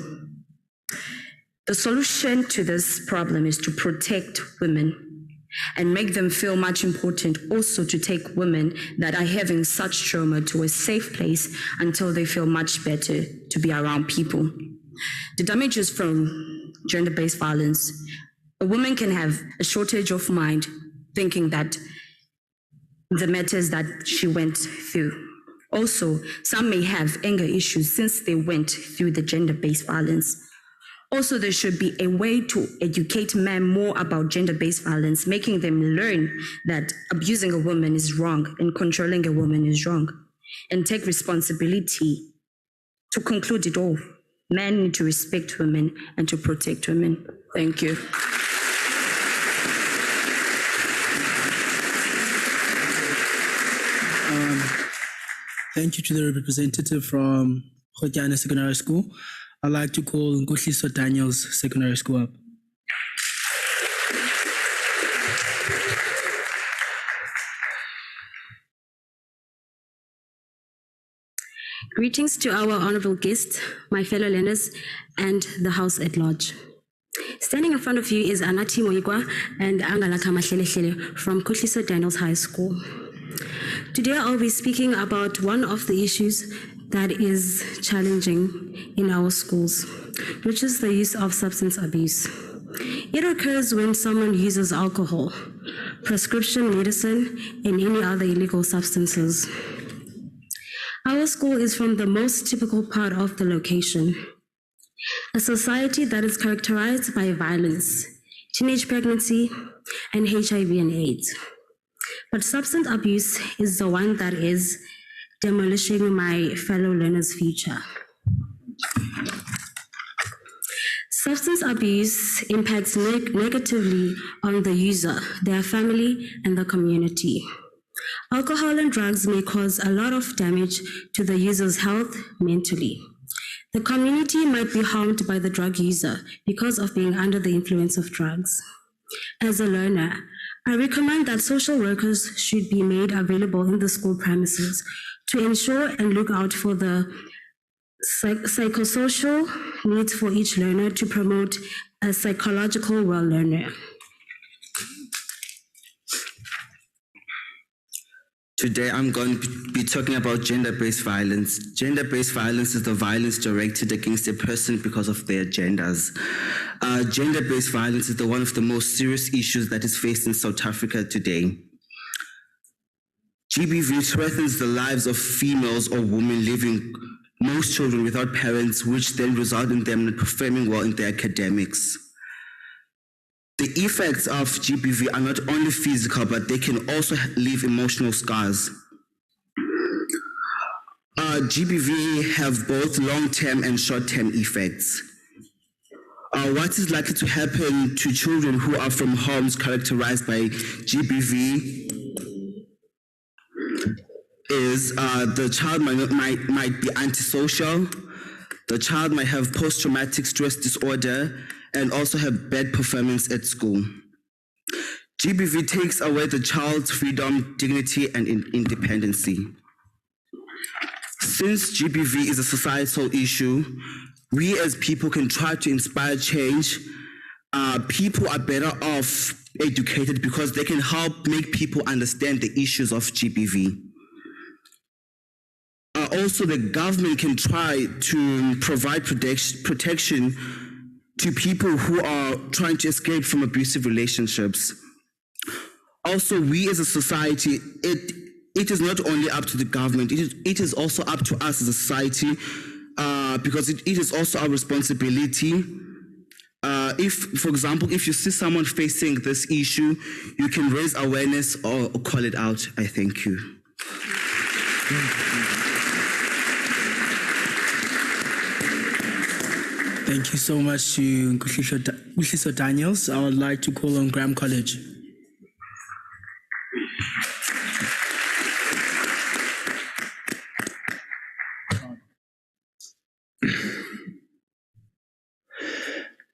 The solution to this problem is to protect women and make them feel much important, also to take women that are having such trauma to a safe place until they feel much better to be around people. The damages from gender-based violence: a woman can have a shortage of mind, thinking that the matters that she went through. Also, some may have anger issues since they went through the gender-based violence. Also, there should be a way to educate men more about gender-based violence, making them learn that abusing a woman is wrong and controlling a woman is wrong, and take responsibility. To conclude it all, men need to respect women and to protect women. Thank you. Thank you to the representative from Mapisa-Nqakula Secondary School. I'd like to call Nkutliso Daniels Secondary School up. Greetings to our honorable guests, my fellow learners, and the House at large. Standing in front of you is Anati Moigwa and Angalaka Mahlelehlele from Nkutliso Daniels High School. Today I'll be speaking about one of the issues that is challenging in our schools, which is the use of substance abuse. It occurs when someone uses alcohol, prescription medicine, and any other illegal substances. Our school is from the most typical part of the location, a society that is characterized by violence, teenage pregnancy, and HIV and AIDS. But substance abuse is the one that is demolishing my fellow learners' future. Substance abuse impacts negatively on the user, their family, and the community. Alcohol and drugs may cause a lot of damage to the user's health mentally. The community might be harmed by the drug user because of being under the influence of drugs. As a learner, I recommend that social workers should be made available in the school premises to ensure and look out for the psychosocial needs for each learner to promote a psychological well learner. Today, I'm going to be talking about gender-based violence. Gender-based violence is the violence directed against a person because of their genders. Gender-based violence is one of the most serious issues that is faced in South Africa today. GBV threatens the lives of females or women living, most children without parents, which then result in them not performing well in their academics. The effects of GBV are not only physical, but they can also leave emotional scars. GBV have both long-term and short-term effects. What is likely to happen to children who are from homes characterized by GBV is the child might be antisocial, the child might have post-traumatic stress disorder, and also have bad performance at school. GBV takes away the child's freedom, dignity, and independency. Since GBV is a societal issue, we as people can try to inspire change. People are better off educated because they can help make people understand the issues of GBV. Also, the government can try to provide protection to people who are trying to escape from abusive relationships. Also, we as a society, it is not only up to the government, it is also up to us as a society, because it is also our responsibility. If, for example, if you see someone facing this issue, you can raise awareness or call it out. I thank you. Thank you so much to Nkuhliso Daniels. I would like to call on Graham College.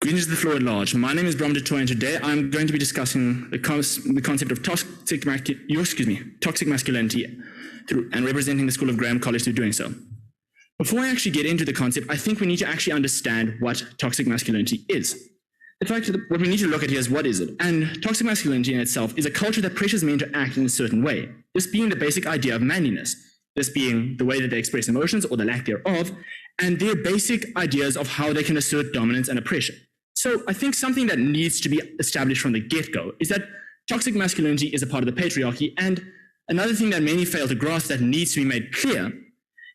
Greetings to the floor at large. My name is Bram de Toy, and today I'm going to be discussing the concept of toxic masculinity and representing the School of Graham College through doing so. Before I actually get into the concept, I think we need to actually understand what toxic masculinity is. In fact, what we need to look at here is what is it? And toxic masculinity in itself is a culture that pressures men to act in a certain way, this being the basic idea of manliness, this being the way that they express emotions or the lack thereof, and their basic ideas of how they can assert dominance and oppression. So I think something that needs to be established from the get-go is that toxic masculinity is a part of the patriarchy, and another thing that many fail to grasp that needs to be made clear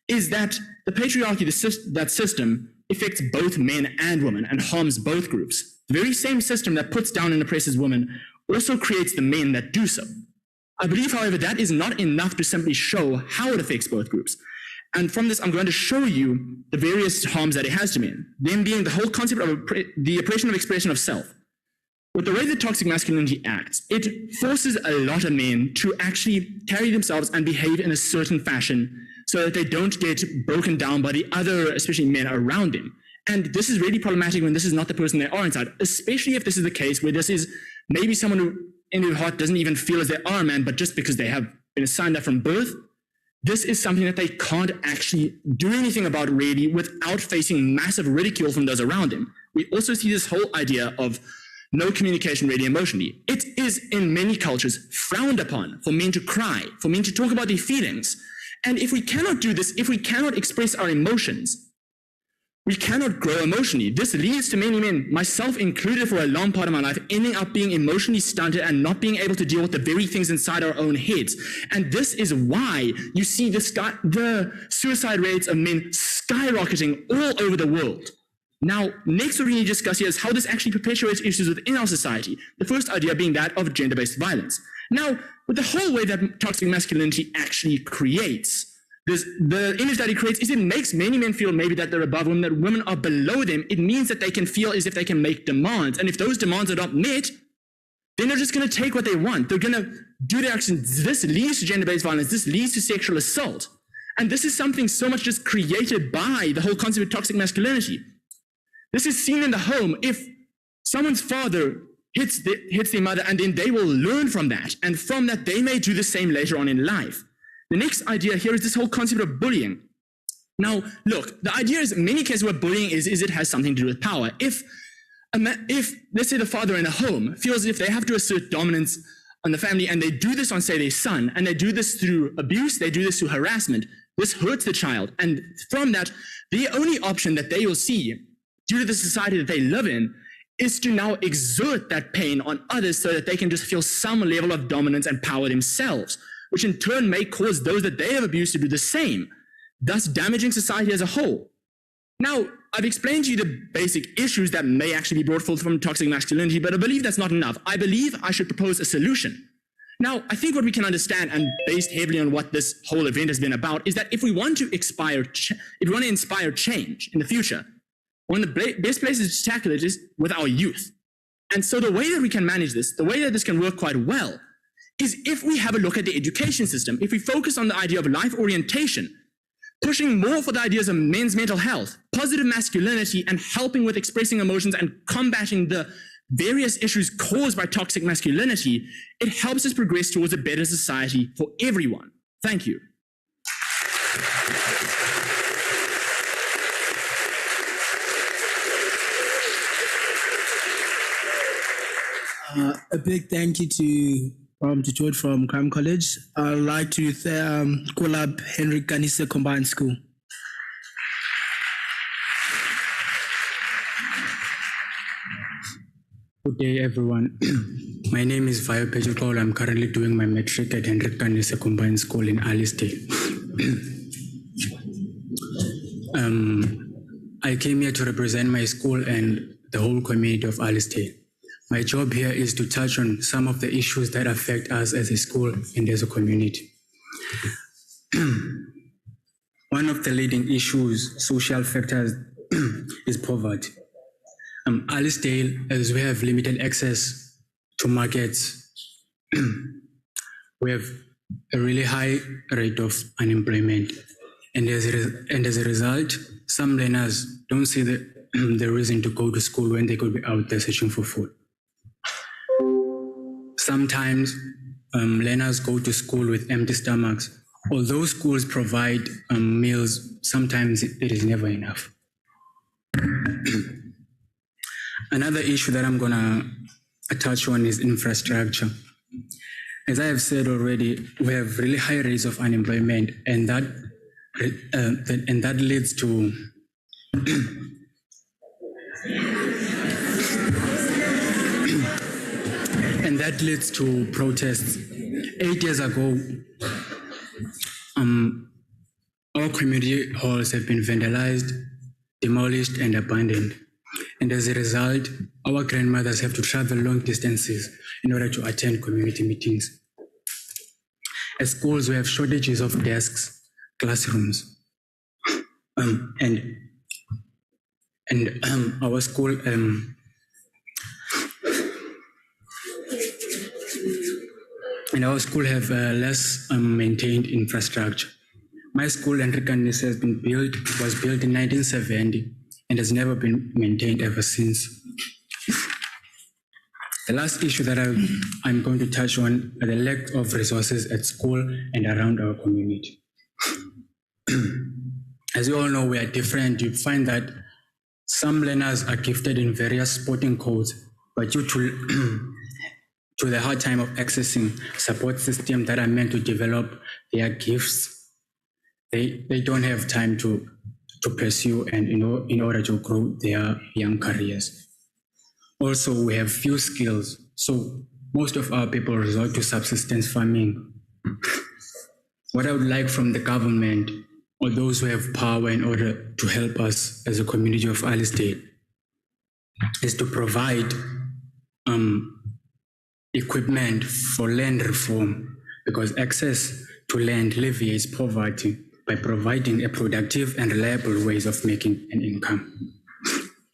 is that the patriarchy, that system, affects both men and women and harms both groups. The very same system that puts down and oppresses women also creates the men that do so. I believe, however, that is not enough to simply show how it affects both groups. And from this, I'm going to show you the various harms that it has to men, them being the whole concept of the oppression of expression of self. With the way that toxic masculinity acts, it forces a lot of men to actually carry themselves and behave in a certain fashion so that they don't get broken down by the other, especially men around them. And this is really problematic when this is not the person they are inside, especially if this is the case where this is maybe someone who in their heart doesn't even feel as they are a man, but just because they have been assigned that from birth, this is something that they can't actually do anything about really without facing massive ridicule from those around them. We also see this whole idea of no communication really emotionally. It is in many cultures frowned upon for men to cry, for men to talk about their feelings. And if we cannot do this, if we cannot express our emotions, we cannot grow emotionally. This leads to many men, myself included for a long part of my life, ending up being emotionally stunted and not being able to deal with the very things inside our own heads. And this is why you see the suicide rates of men skyrocketing all over the world. Now, next what we need to discuss here is how this actually perpetuates issues within our society. The first idea being that of gender-based violence. Now, with the whole way that toxic masculinity actually creates, the image that it creates is it makes many men feel maybe that they're above women, that women are below them. It means that they can feel as if they can make demands. And if those demands are not met, then they're just going to take what they want. They're going to do their actions. This leads to gender-based violence. This leads to sexual assault. And this is something so much just created by the whole concept of toxic masculinity. This is seen in the home. If someone's father hits their mother, and then they will learn from that. And from that, they may do the same later on in life. The next idea here is this whole concept of bullying. Now, look, the idea is in many cases what bullying is it has something to do with power. If let's say the father in a home feels as if they have to assert dominance on the family, and they do this on, say, their son, and they do this through abuse, they do this through harassment, this hurts the child. And from that, the only option that they will see due to the society that they live in is to now exert that pain on others so that they can just feel some level of dominance and power themselves, which in turn may cause those that they have abused to do the same, thus damaging society as a whole. Now, I've explained to you the basic issues that may actually be brought forth from toxic masculinity, but I believe that's not enough. I believe I should propose a solution. Now, I think what we can understand, and based heavily on what this whole event has been about, is that if we want to inspire change in the future, one of the best places to tackle it is with our youth. And so the way that we can manage this, the way that this can work quite well, is if we have a look at the education system, if we focus on the idea of life orientation, pushing more for the ideas of men's mental health, positive masculinity, and helping with expressing emotions and combating the various issues caused by toxic masculinity, it helps us progress towards a better society for everyone. Thank you. A big thank you to George from Crime College. I'd like to call up Henry Kanisa Combined School. Good day, everyone. My name is Vayo Pejokol. I'm currently doing my matric at Henry Kanisa Combined School in Alistair. I came here to represent my school and the whole community of Alistair. My job here is to touch on some of the issues that affect us as a school and as a community. One of the leading issues, social factors, is poverty. Alistair, as we have limited access to markets, we have a really high rate of unemployment. And as a result, some learners don't see the reason to go to school when they could be out there searching for food. Sometimes learners go to school with empty stomachs. Although schools provide meals, sometimes it is never enough. Another issue that I'm gonna touch on is infrastructure. As I have said already, we have really high rates of unemployment, and that leads to and that leads to protests. 8 years ago, our community halls have been vandalized, demolished, and abandoned. And as a result, our grandmothers have to travel long distances in order to attend community meetings. At schools, we have shortages of desks, classrooms, and our school have less maintained infrastructure. My school, Enricanis, was built in 1970 and has never been maintained ever since. The last issue that I'm going to touch on are the lack of resources at school and around our community. As you all know, we are different. You find that some learners are gifted in various sporting codes, but due to to the hard time of accessing support systems that are meant to develop their gifts, they don't have time to pursue and in order to grow their young careers. Also, we have few skills, so most of our people resort to subsistence farming. What I would like from the government or those who have power in order to help us as a community of Alisdale is to provide equipment for land reform, because access to land alleviates poverty by providing a productive and reliable ways of making an income.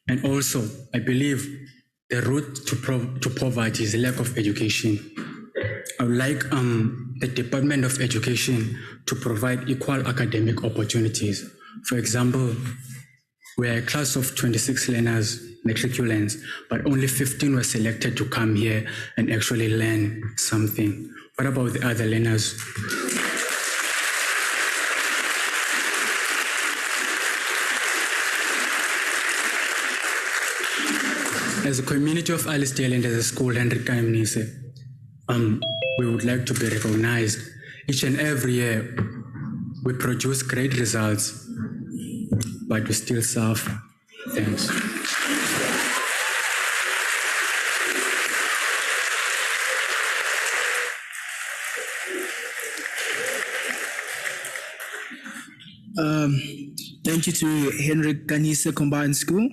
And also, I believe the root to poverty is lack of education. I would like the Department of Education to provide equal academic opportunities. For example, we are a class of 26 learners, matriculants, but only 15 were selected to come here and actually learn something. What about the other learners? As a community of Alisdale and as a school, Hendrik Kaimnise, we would like to be recognized. Each and every year, we produce great results, but we still suffer. Thanks. Thank you to Hendrik Kanisa Combined School.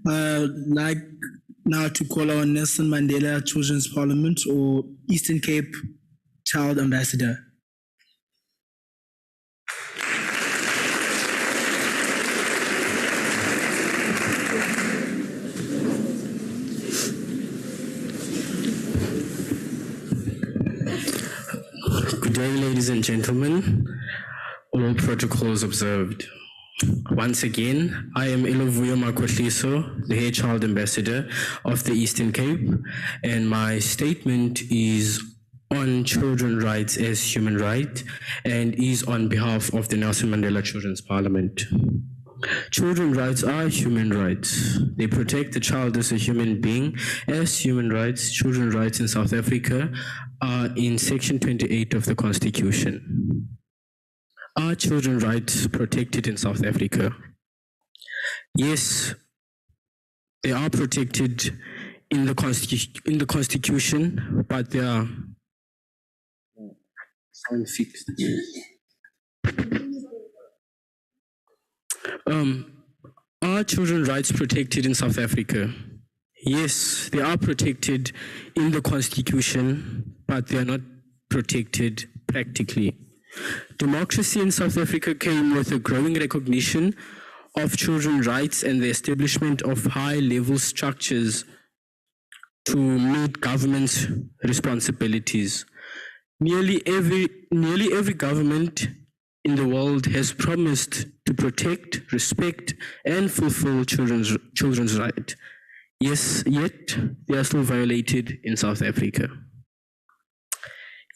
Like now to call on Nelson Mandela Children's Parliament or Eastern Cape Child Ambassador. Good day, ladies and gentlemen. All protocols observed. Once again, I am Ilovuyo Makwetliso, the Head Child Ambassador of the Eastern Cape, and my statement is on children's rights as human right and is on behalf of the Nelson Mandela Children's Parliament. Children's rights are human rights. They protect the child as a human being. As human rights, children's rights in South Africa are in Section 28 of the Constitution. Are children's rights protected in South Africa? Yes, they are protected in the Constitution, but they are sound fixed. Are children's rights protected in South Africa? Yes, they are protected in the Constitution, but they are not protected practically. Democracy in South Africa came with a growing recognition of children's rights and the establishment of high-level structures to meet government's responsibilities. Nearly every government in the world has promised to protect, respect, and fulfill children's rights. Yes, yet they are still violated in South Africa.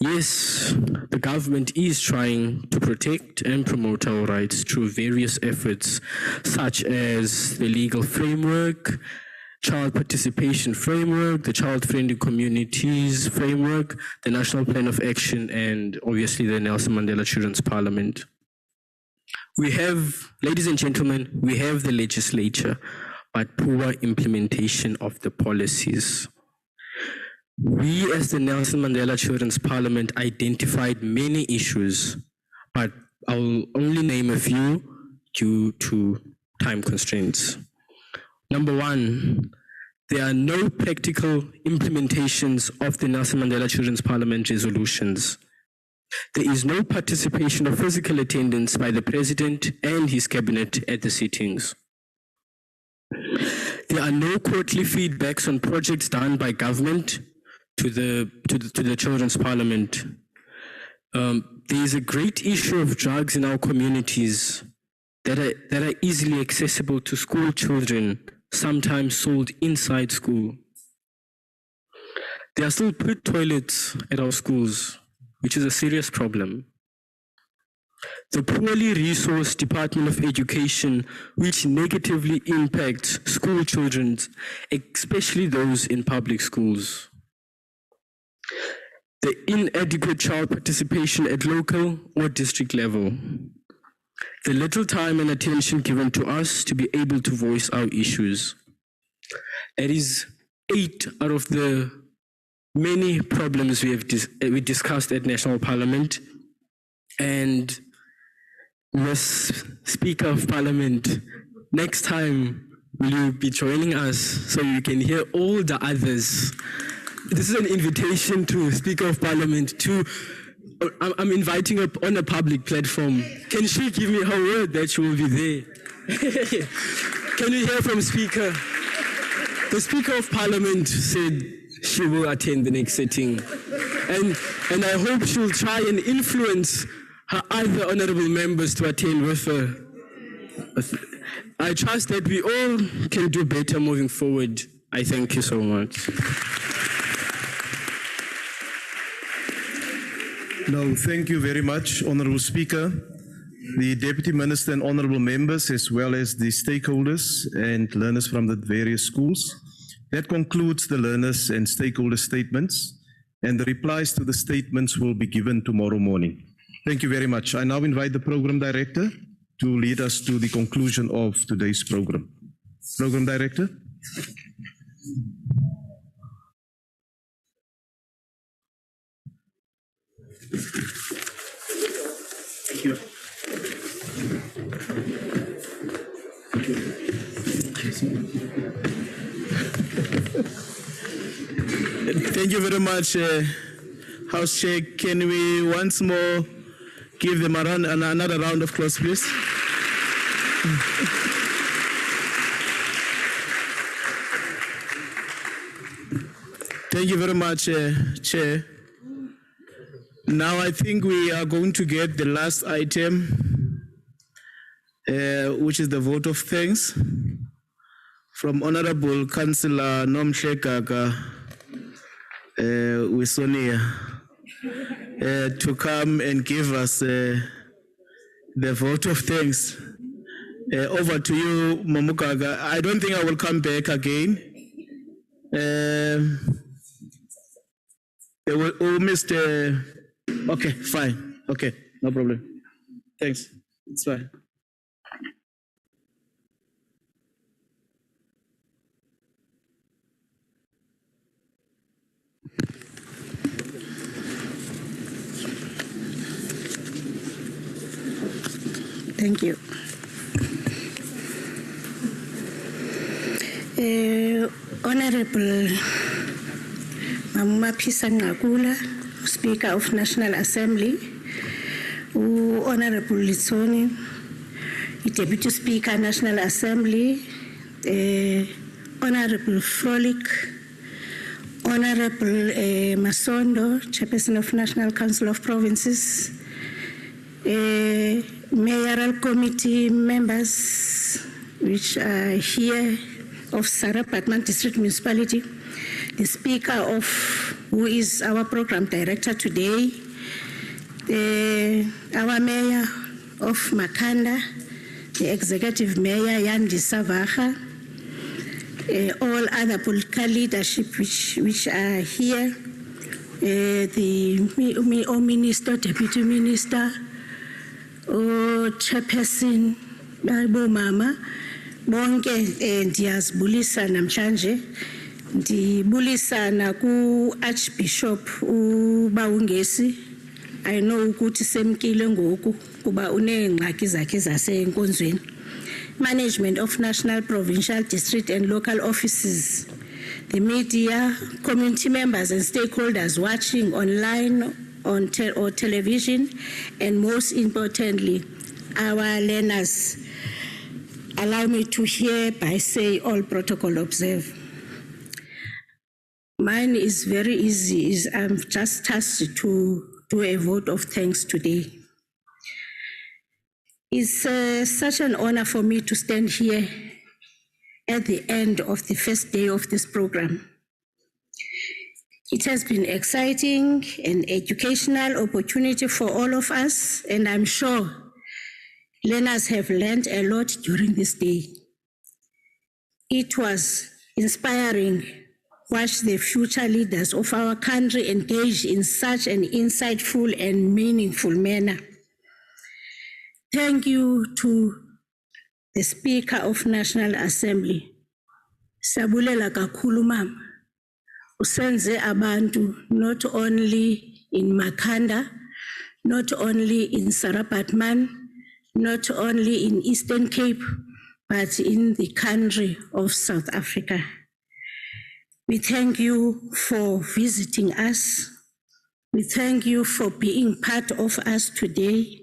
Yes, the government is trying to protect and promote our rights through various efforts, such as the legal framework, child participation framework, the child-friendly communities framework, the National Plan of Action, and obviously the Nelson Mandela Children's Parliament. We have, ladies and gentlemen, we have the legislature, but poor implementation of the policies. We, as the Nelson Mandela Children's Parliament, identified many issues, but I'll only name a few due to time constraints. Number one, there are no practical implementations of the Nelson Mandela Children's Parliament resolutions. There is no participation or physical attendance by the President and his cabinet at the sittings. There are no quarterly feedbacks on projects done by government to the Children's Parliament. There is a great issue of drugs in our communities that are easily accessible to school children, sometimes sold inside school. There are still pit toilets at our schools, which is a serious problem. the poorly resourced Department of Education, which negatively impacts school children, especially those in public schools. The inadequate child participation at local or district level. The little time and attention given to us to be able to voice our issues. That is 8 out of the many problems we discussed at National Parliament. And Ms. Speaker of Parliament, next time will you be joining us so you can hear all the others? This is an invitation to Speaker of Parliament to, I'm inviting her on a public platform. Can she give me her word that she will be there? Can you hear from Speaker? The Speaker of Parliament said she will attend the next sitting. And I hope she'll try and influence her other honorable members to attend with her. I trust that we all can do better moving forward. I thank you so much. No, thank you very much, Honourable Speaker, the Deputy Minister and honourable members, as well as the stakeholders and learners from the various schools. That concludes the learners and stakeholder statements, and the replies to the statements will be given tomorrow morning. Thank you very much. I now invite the Program Director to lead us to the conclusion of today's program. Program Director. Thank you. Thank you very much, House Chair. Can we once more give them another round of applause, please? Thank you very much, Chair. Now I think we are going to get the last item, which is the vote of thanks from Honorable Councillor Nomhle Wisonia to come and give us the vote of thanks. Over to you, Mamukaga. I don't think I will come back again. Mr. Okay, fine. Okay, no problem. Thanks. It's fine. Thank you. Honorable Mapisa-Nqakula, Speaker of National Assembly, Honorable Litsoni, Deputy Speaker, National Assembly, Honorable Frolic, Honorable Masondo, Chairperson of National Council of Provinces, Mayoral Committee members, which are here of Sarapatman District Municipality, the Speaker of, who is our Program Director today, our Mayor of Makanda, the Executive Mayor Yandi Savaha, all other political leadership which are here, the Minister, Deputy Minister, Chairperson, Mama, bonke ndiyazibulisa namhlanje ndibulisana ku-Archbishop uBawungesi. I know ukuthi semkile ngoku kuba uneengxaki zakhe zasenkonzweni. Management of national, provincial, district and local offices, the media, community members and stakeholders watching online on or television, and most importantly, our learners. Allow me to hereby say all protocol observe. Mine is very easy. I'm just tasked to do a vote of thanks today. It's such an honor for me to stand here at the end of the first day of this program. It has been exciting and educational opportunity for all of us, and I'm sure learners have learned a lot during this day. It was inspiring to watch the future leaders of our country engage in such an insightful and meaningful manner. Thank you to the Speaker of National Assembly. Sabulela kakhulu mama. Usenze abantu not only in Makhanda, not only in Sarabatman, not only in Eastern Cape, but in the country of South Africa. We thank you for visiting us. We thank you for being part of us today.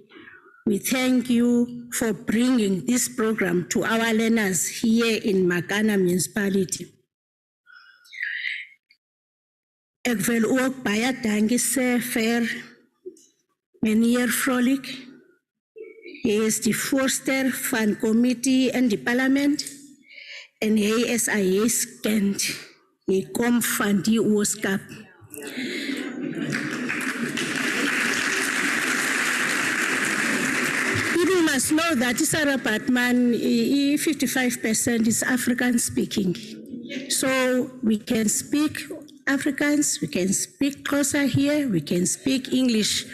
We thank you for bringing this program to our learners here in Makana municipality. Ek wil ook baie dankie sê vir meneer Vrolik. Hy is die voorsteur van committee in die parlement en hy is 'n huiskind. Hy kom van die Ooskap. People must know that Sarabatman, 55% is African speaking. So we can speak Afrikaans, we can speak Xhosa here, we can speak English.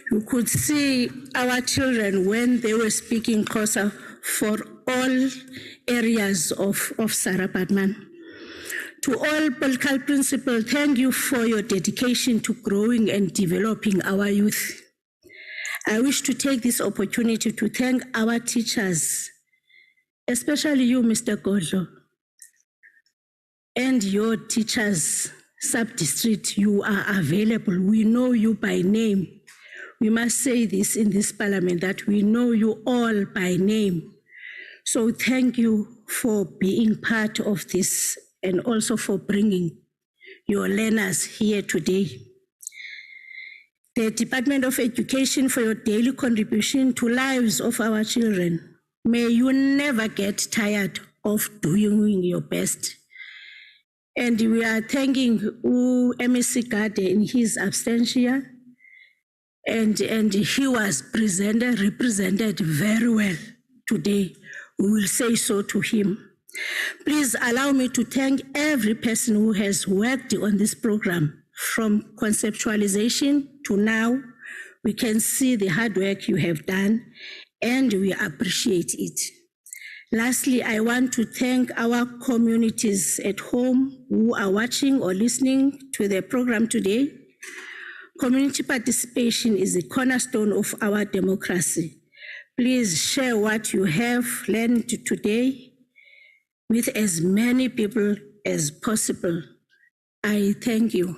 You could see our children when they were speaking Xhosa for all areas of Sarabatman. To all political principals, thank you for your dedication to growing and developing our youth. I wish to take this opportunity to thank our teachers, especially you, Mr. Godlo, and your teachers, sub-district. You are available. We know you by name. We must say this in this parliament, that we know you all by name. So thank you for being part of this and also for bringing your learners here today. The Department of Education, for your daily contribution to lives of our children. May you never get tired of doing your best. And we are thanking MEC Gade in his absentia. And he was represented very well today. We will say so to him. Please allow me to thank every person who has worked on this program. From conceptualization to now, we can see the hard work you have done, and we appreciate it. Lastly, I want to thank our communities at home who are watching or listening to the program today. Community participation is the cornerstone of our democracy. Please share what you have learned today with as many people as possible. I thank you.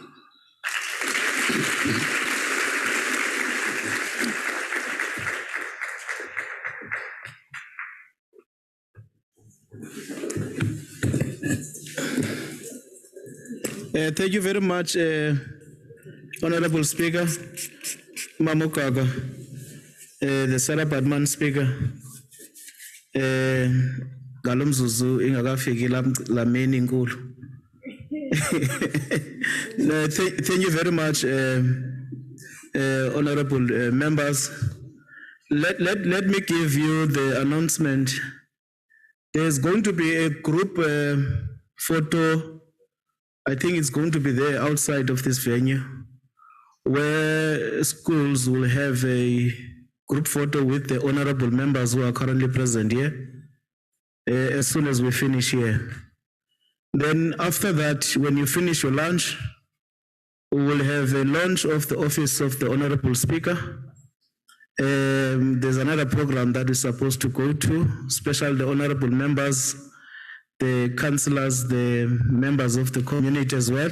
Thank you very much, Honorable Speaker, Mamukaga, the Sarabatman Speaker, Galumzuzu, Ingagafiki Lameni Nkulu. Thank you very much, honorable members. Let me give you the announcement. There's going to be a group photo. I think it's going to be there outside of this venue, where schools will have a group photo with the honorable members who are currently present here, as soon as we finish here. Then after that, when you finish your lunch, we will have a launch of the office of the Honorable Speaker. There's another program that we're supposed to go to, especially the honorable members, the councillors, the members of the community as well.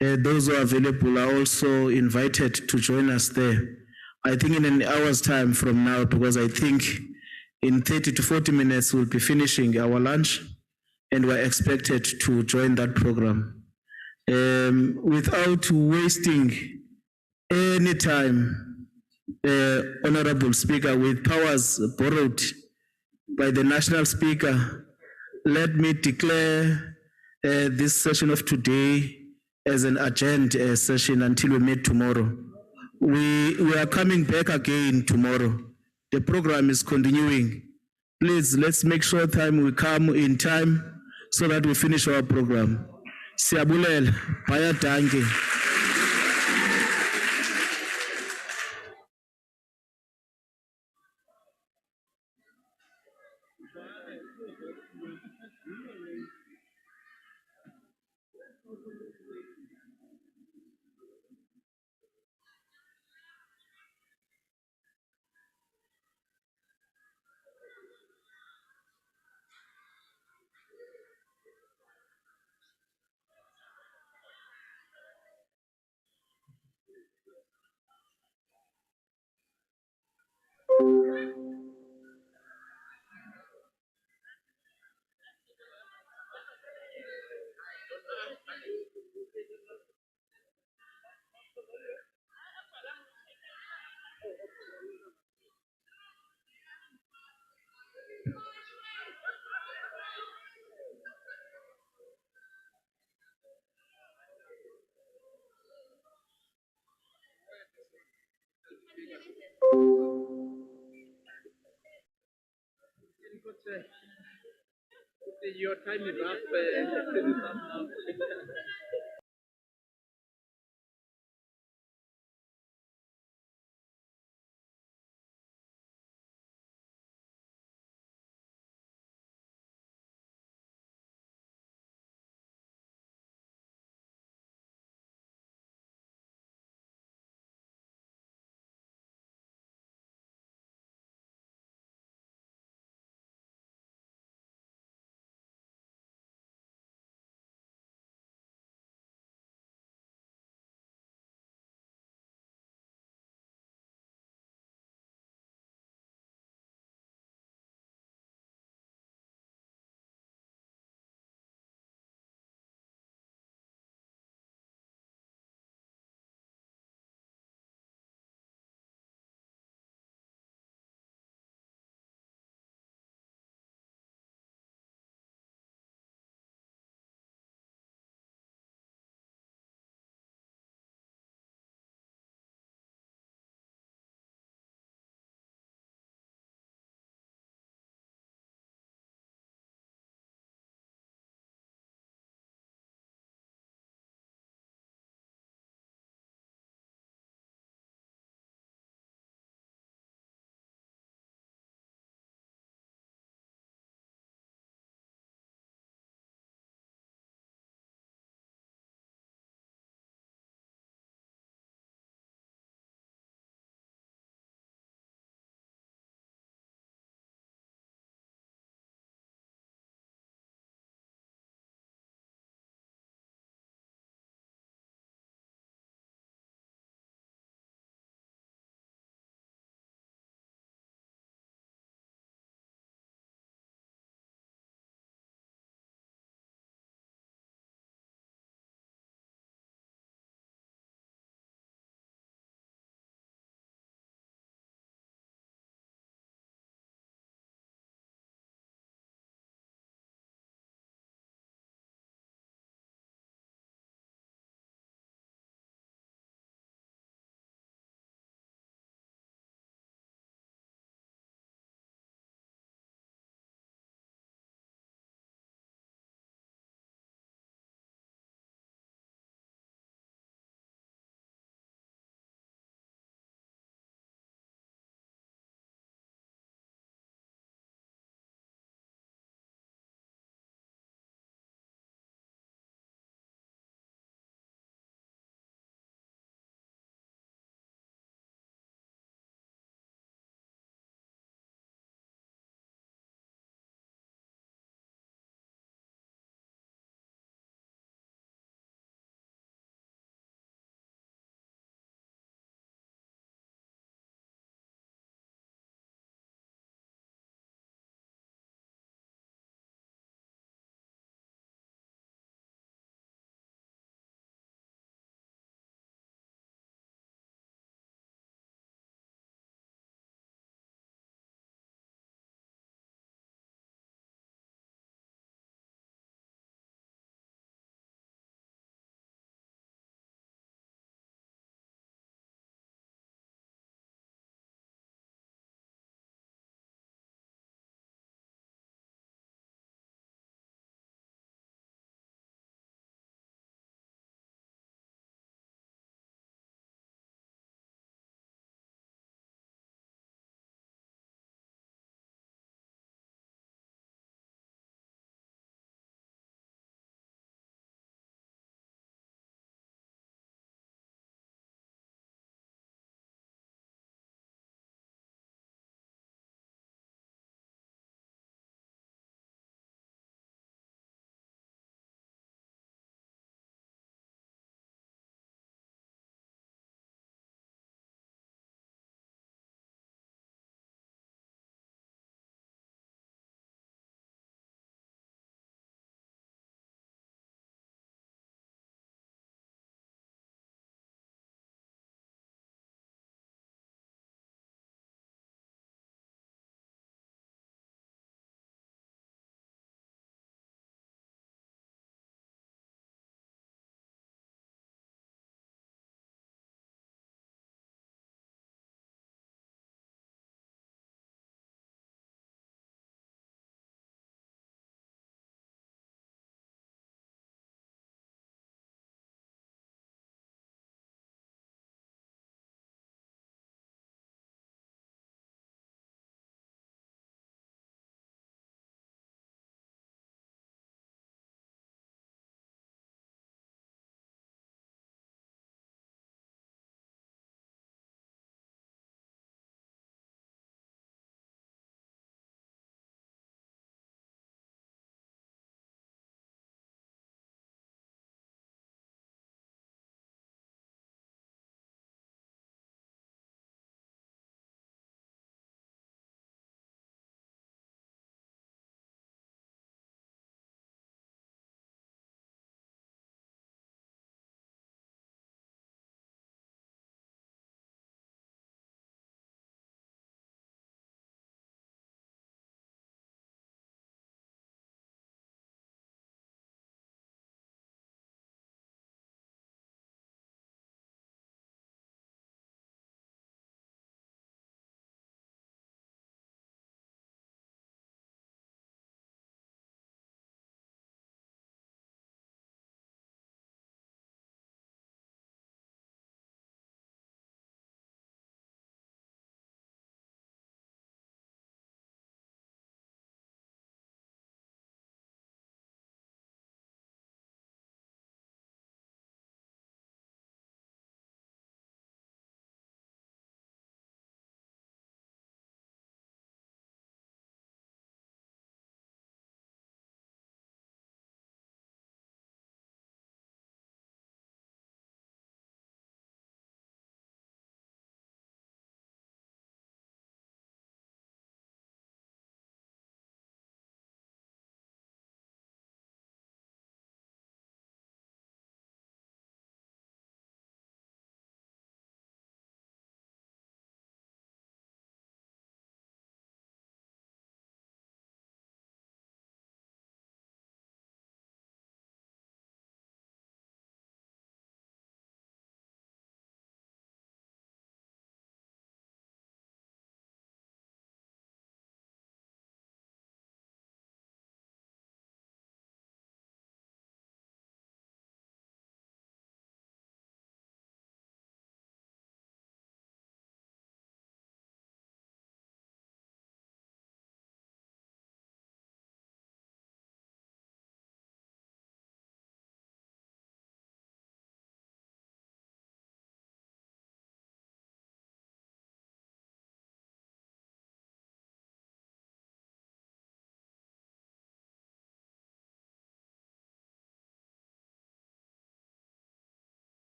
Those who are available are also invited to join us there. I think in an hour's time from now, because I think in 30 to 40 minutes we'll be finishing our lunch, and we're expected to join that program. Without wasting any time, Honorable Speaker, with powers borrowed by the National Speaker, let me declare this session of today as an agenda session until we meet tomorrow. We are coming back again tomorrow. The program is continuing. Please, let's make sure we come in time so that we finish our program. Siyabulela, baya danke. Your time is up.